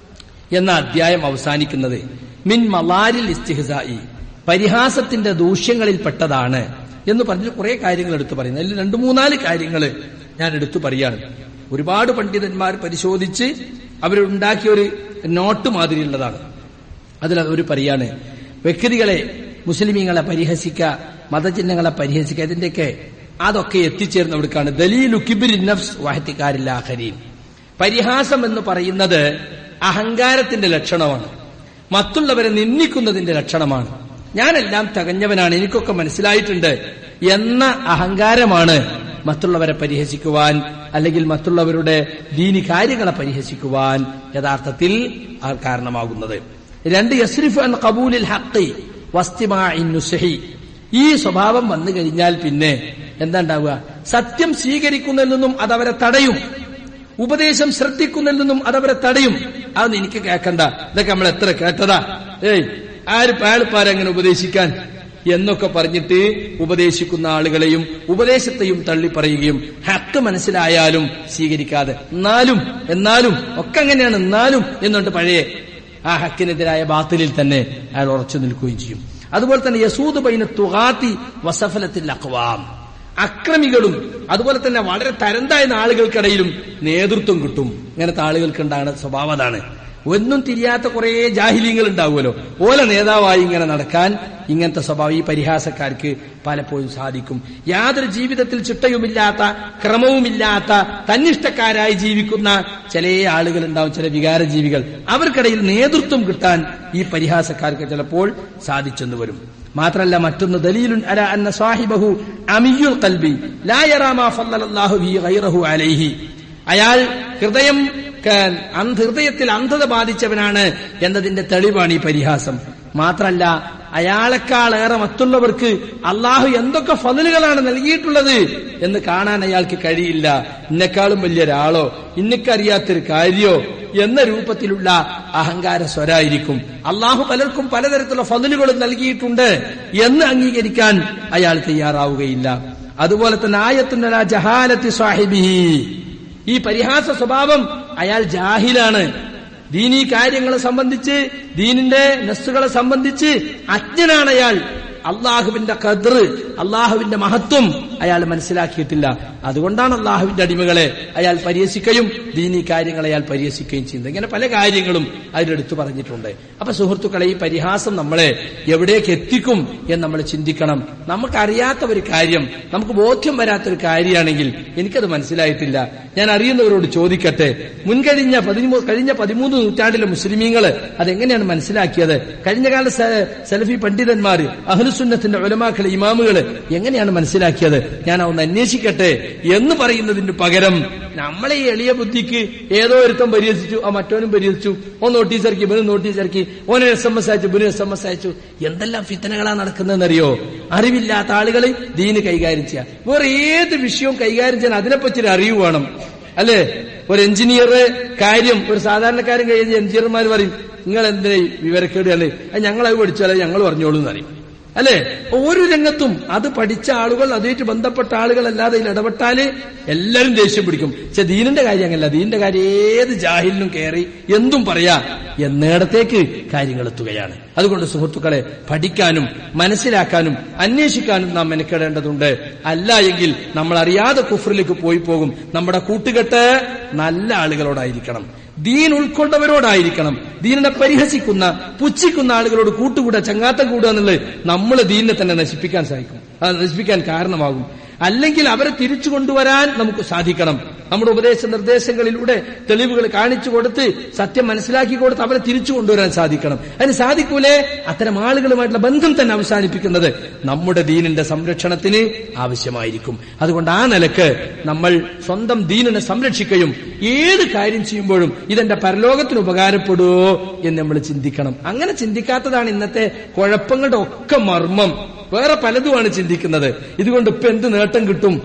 എന്ന അധ്യായം അവസാനിക്കുന്നത് മിൻ മലാരിൽ ഇസ്തിഹ്സാഇ, പരിഹാസത്തിന്റെ ദൂഷ്യങ്ങളിൽപ്പെട്ടതാണ് എന്ന് പറഞ്ഞ് കുറെ കാര്യങ്ങൾ എടുത്തു പറയുന്നു. അതിൽ 2-3 കാര്യങ്ങൾ ഞാൻ എടുത്തു പറയാണ്. ഒരുപാട് പണ്ഡിതന്മാർ പരിശോധിച്ച് അവരുണ്ടാക്കിയ ഒരു നോട്ട് മാതിരിയുള്ളതാണ്. അതിൽ ഒരു പറയാണ്, വ്യക്തികളെ, മുസ്ലിമീങ്ങളെ പരിഹസിക്കുക, മതചിഹ്നങ്ങളെ പരിഹസിക്കുക, ഇതിന്റെയൊക്കെ അതൊക്കെ എത്തിച്ചേർന്ന് അവിടേക്കാണ് ദലീലു കിബ്രി നഫ്സ് വഹ്തികാരിൽ ആഖരീൻ. പരിഹാസം എന്ന് പറയുന്നത് അഹങ്കാരത്തിന്റെ ലക്ഷണമാണ്, മറ്റുള്ളവരെ നിന്ദിക്കുന്നതിന്റെ ലക്ഷണമാണ്. ഞാനെല്ലാം തികഞ്ഞവനാണ്, എനിക്കൊക്കെ മനസ്സിലായിട്ടുണ്ട് എന്ന അഹങ്കാരമാണ് മറ്റുള്ളവരെ പരിഹസിക്കുവാൻ, അല്ലെങ്കിൽ മറ്റുള്ളവരുടെ ദീനി കാര്യങ്ങളെ പരിഹസിക്കുവാൻ യഥാർത്ഥത്തിൽ കാരണമാകുന്നത്. 2, യസ്രിഫു അൻ ഖബൂലിൽ ഹഖ് വസ്തിമാഇൻ നുസ്ഹി. ഈ സ്വഭാവം വന്നു കഴിഞ്ഞാൽ പിന്നെ എന്താ ഉണ്ടാവുക? സത്യം സ്വീകരിക്കുന്നതിൽ നിന്നും അതവരെ തടയും, ഉപദേശം ശ്രദ്ധിക്കുന്നതിൽ നിന്നും അതവരെ തടയും. അതൊന്നും എനിക്ക് കേൾക്കണ്ട, ഇതൊക്കെ നമ്മൾ എത്ര കേട്ടതാ, അയാൾപ്പാരെങ്ങനെ ഉപദേശിക്കാൻ എന്നൊക്കെ പറഞ്ഞിട്ട് ഉപദേശിക്കുന്ന ആളുകളെയും ഉപദേശത്തെയും തള്ളിപ്പറയുകയും ഹക്ക് മനസ്സിലായാലും സ്വീകരിക്കാതെ എന്നാലും ഒക്കെ അങ്ങനെയാണ്, എന്നാലും എന്നിട്ട് പഴയ ആ ഹക്കിനെതിരായ ബാത്തിലിൽ തന്നെ അയാൾ ഉറച്ചു നിൽക്കുകയും ചെയ്യും. അതുപോലെ തന്നെ യസൂദ് ബൈന തുഗാത്തി വസഫലത്തിൽ അഖ്വാം, അക്രമികളും അതുപോലെ തന്നെ വളരെ തരംതാഴ്ന്ന ആളുകൾക്കിടയിലും നേതൃത്വം കിട്ടും. ഇങ്ങനത്തെ ആളുകൾക്കുണ്ടാകുന്ന സ്വഭാവം അതാണ്. ഒന്നും തിരിയാത്ത കുറെ ജാഹിലീങ്ങൾ ഉണ്ടാവുമല്ലോ, ഓല നേതാവായി ഇങ്ങനെ നടക്കാൻ ഇങ്ങനത്തെ സ്വഭാവം ഈ പരിഹാസക്കാർക്ക് പലപ്പോഴും സാധിക്കും. യാതൊരു ജീവിതത്തിൽ ചിട്ടയുമില്ലാത്ത, ക്രമവുമില്ലാത്ത, തന്നിഷ്ടക്കാരായി ജീവിക്കുന്ന ചില ആളുകൾ ഉണ്ടാവും, ചില വികാരജീവികൾ. അവർക്കിടയിൽ നേതൃത്വം കിട്ടാൻ ഈ പരിഹാസക്കാർക്ക് ചിലപ്പോൾ സാധിച്ചെന്ന് വരും. മാത്രല്ല, മറ്റൊന്ന് ദലീലുൻ അലാ അന്ന സാഹിബഹു അമിയുൽ ഖൽബി ലാ യറാ മാ ഫളലല്ലാഹു ബി ഗൈറഹു അലൈഹി. അയാൾ ഹൃദയത്തിൽ അന്ധത ബാധിച്ചവനാണ് എന്നതിന്റെ തെളിവാണ് ഈ പരിഹാസം. മാത്രല്ല, അയാളെക്കാളേറെ മറ്റുള്ളവർക്ക് അള്ളാഹു എന്തൊക്കെ ഫضലുകളാണ് നൽകിയിട്ടുള്ളത് എന്ന് കാണാൻ അയാൾക്ക് കഴിയില്ല. ഇന്നെക്കാളും വലിയൊരാളോ ഇന്നക്കറിയാത്തൊരു കാര്യോ എന്ന രൂപത്തിലുള്ള അഹങ്കാര സ്വരായിരിക്കും. അള്ളാഹു പലർക്കും പലതരത്തിലുള്ള ഫضലുകളും നൽകിയിട്ടുണ്ട് എന്ന് അംഗീകരിക്കാൻ അയാൾ തയ്യാറാവുകയില്ല. അതുപോലെ തന്നെ ആയത്തുൻ അലാ ജഹാലത്തി സാഹിബിഹി, ഈ പരിഹാസ സ്വഭാവം അയാൾ ജാഹിലാണ്, ദീനീ കാര്യങ്ങളെ സംബന്ധിച്ച്, ദീനിന്റെ നസ്സുകളെ സംബന്ധിച്ച് അജ്ഞനാണ് അയാൾ. അള്ളാഹുവിന്റെ ഖദ്ർ, അള്ളാഹുവിന്റെ മഹത്വം അയാൾ മനസ്സിലാക്കിയിട്ടില്ല. അതുകൊണ്ടാണ് അള്ളാഹുവിന്റെ അടിമകളെ അയാൾ പരിഹസിക്കുകയും ദീനീ കാര്യങ്ങളെ അയാൾ പരിഹസിക്കുകയും ചെയ്യുന്നത്. ഇങ്ങനെ പല കാര്യങ്ങളും അതിലെടുത്തു പറഞ്ഞിട്ടുണ്ട്. അപ്പൊ സുഹൃത്തുക്കളെ, ഈ പരിഹാസം നമ്മളെ എവിടേക്ക് എത്തിക്കും എന്ന് നമ്മൾ ചിന്തിക്കണം. നമുക്കറിയാത്ത ഒരു കാര്യം, നമുക്ക് ബോധ്യം വരാത്തൊരു കാര്യമാണെങ്കിൽ എനിക്കത് മനസ്സിലായിട്ടില്ല, ഞാൻ അറിയുന്നവരോട് ചോദിക്കട്ടെ. കഴിഞ്ഞ 13 നൂറ്റാണ്ടിലെ മുസ്ലിമീങ്ങൾ അതെങ്ങനെയാണ് മനസ്സിലാക്കിയത്? കഴിഞ്ഞകാല സലഫി പണ്ഡിതന്മാർ, അഹ്ലുസുന്നത്തിന്റെ ഉലമാക്കൾ, ഇമാമുകൾ എങ്ങനെയാണ് മനസ്സിലാക്കിയത്? ഞാൻ ഒന്ന് അന്വേഷിക്കട്ടെ എന്ന് പറയുന്നതിന് പകരം നമ്മളെ ഈ എളിയ ബുദ്ധിക്ക് ഏതോ ഒരുത്തം പരിഹസിച്ചു, ആ മറ്റോനും പരിഹസിച്ചു, ഓൻ നോട്ടീസ് ഇറക്കി, ഇവനും നോട്ടീസ് ഇറക്കി, ഓനെ SMS അയച്ചു, ഇവനും SMS അയച്ചു. എന്തെല്ലാം ഫിത്തനകളാണ് നടക്കുന്നതെന്നറിയോ? അറിവില്ലാത്ത ആളുകൾ ദീന് കൈകാര്യം ചെയ്യുക. വേറെ ഏത് വിഷയവും കൈകാര്യം ചെയ്യാൻ അതിനെപ്പറ്റി ഒരു അറിവ് വേണം, അല്ലേ? ഒരു എഞ്ചിനീയർ കാര്യം ഒരു സാധാരണക്കാരൻ കഴിഞ്ഞ എഞ്ചിനീയർമാർ പറയും, നിങ്ങൾ എന്തിനാ വിവരക്കേട്, അല്ലേ ഞങ്ങളത് പഠിച്ചാലേ ഞങ്ങൾ പറഞ്ഞോളൂ എന്നറിയും. അല്ലെ? ഒരു രംഗത്തും അത് പഠിച്ച ആളുകൾ, അതുമായിട്ട് ബന്ധപ്പെട്ട ആളുകൾ അല്ലാതെ ഇതിൽ ഇടപെട്ടാല് എല്ലാവരും ദേഷ്യം പിടിക്കും. പക്ഷെ ദീനിന്റെ കാര്യം അങ്ങനല്ല. ദീനിന്റെ കാര്യം ഏത് ജാഹിലിനും കയറി എന്തും പറയാ എന്നിടത്തേക്ക് കാര്യങ്ങൾ എത്തുകയാണ്. അതുകൊണ്ട് സുഹൃത്തുക്കളെ, പഠിക്കാനും മനസ്സിലാക്കാനും അന്വേഷിക്കാനും നാം മെനക്കെടേണ്ടതുണ്ട്. അല്ല എങ്കിൽ നമ്മൾ അറിയാതെ കുഫറിലേക്ക് പോയി പോകും. നമ്മുടെ കൂട്ടുകെട്ട് നല്ല ആളുകളോടായിരിക്കണം, ദീൻ ഉൾക്കൊണ്ടവരോടായിരിക്കണം. ദീനിനെ പരിഹസിക്കുന്ന പുച്ഛിക്കുന്ന ആളുകളോട് കൂട്ടുകൂടുക, ചങ്ങാത്തം കൂടുക എന്നുള്ളത് നമ്മൾ ദീനിനെ തന്നെ നശിപ്പിക്കാൻ സാധിക്കും, അത് നശിപ്പിക്കാൻ കാരണമാകും. അല്ലെങ്കിൽ അവരെ തിരിച്ചു കൊണ്ടുവരാൻ നമുക്ക് സാധിക്കണം. നമ്മുടെ ഉപദേശ നിർദ്ദേശങ്ങളിലൂടെ തെളിവുകൾ കാണിച്ചു കൊടുത്ത് സത്യം മനസ്സിലാക്കി കൊടുത്ത് അവരെ തിരിച്ചു കൊണ്ടുവരാൻ സാധിക്കണം. അതിന് സാധിക്കൂലേ? അത്തരം ആളുകളുമായിട്ടുള്ള ബന്ധം തന്നെ അവസാനിപ്പിക്കുന്നത് നമ്മുടെ ദീനിന്റെ സംരക്ഷണത്തിന് ആവശ്യമായിരിക്കും. അതുകൊണ്ട് ആ നിലക്ക് നമ്മൾ സ്വന്തം ദീനിനെ സംരക്ഷിക്കുകയും ഏത് കാര്യം ചെയ്യുമ്പോഴും ഇതെന്റെ പരലോകത്തിന് ഉപകാരപ്പെടുമോ എന്ന് നമ്മൾ ചിന്തിക്കണം. അങ്ങനെ ചിന്തിക്കാത്തതാണ് ഇന്നത്തെ കുഴപ്പങ്ങളുടെ ഒക്കെ മർമ്മം. വേറെ പലതുമാണ് ചിന്തിക്കുന്നത്. ഇതുകൊണ്ട് ഇപ്പൊ എന്ത് നേട്ടം കിട്ടും,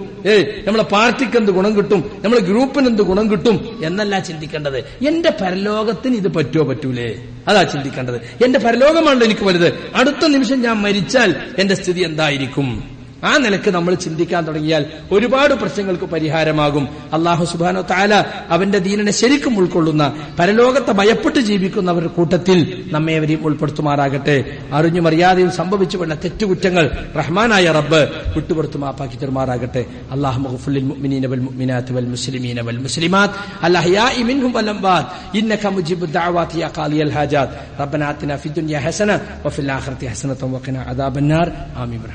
നമ്മളെ പാർട്ടിക്ക് എന്ത് ഗുണം കിട്ടും, നമ്മളെ ഗ്രൂപ്പിന് എന്ത് ഗുണം കിട്ടും എന്നല്ല ചിന്തിക്കേണ്ടത്. എന്റെ പരലോകത്തിന് ഇത് പറ്റുമോ പറ്റൂലേ, അതാ ചിന്തിക്കേണ്ടത്. എന്റെ പരലോകമാണല്ലോ എനിക്ക് വലുത്. അടുത്ത നിമിഷം ഞാൻ മരിച്ചാൽ എന്റെ സ്ഥിതി എന്തായിരിക്കും? ആ നിലക്ക് നമ്മൾ ചിന്തിക്കാൻ തുടങ്ങിയാൽ ഒരുപാട് പ്രശ്നങ്ങൾക്ക് പരിഹാരമാകും. അല്ലാഹു സുബ്ഹാനഹു തആല അവന്റെ ദീനിനെ ശരിക്കും ഉൾക്കൊള്ളുന്ന, പരലോകത്തെ ഭയപ്പെട്ട് ജീവിക്കുന്നവരുടെ കൂട്ടത്തിൽ നമ്മേവരെയും ഉൾപ്പെടുത്തുമാറാകട്ടെ. അറിഞ്ഞും അറിയാതെയും സംഭവിച്ചു വന്ന തെറ്റുകുറ്റങ്ങൾ റഹ്മാനായ റബ്ബ് വിട്ടുപുറത്തു മാപ്പാക്കി തരുമാറാകട്ടെ. അല്ലാഹുമ്മ ഗ്ഫിർ ലിൽ മുഅ്മിനീന വൽ മുഅ്മിനാത്തി വൽ മുസ്ലിമീന വൽ മുസ്ലിമാത്ത് അൽ അഹ്യാഇ മിൻഹും വൽ അംവാത് ഇന്നക മുജീബുദ് ദഅവാതി യാ ഖാദിയൽ ഹാജാത്ത് റബ്ബനാ ആതിനാ ഫിദ് ദുനിയ ഹസന വഫിൽ ആഖിറതി ഹസനത വഖിനാ അദാബന്നാർ. ആമീൻ.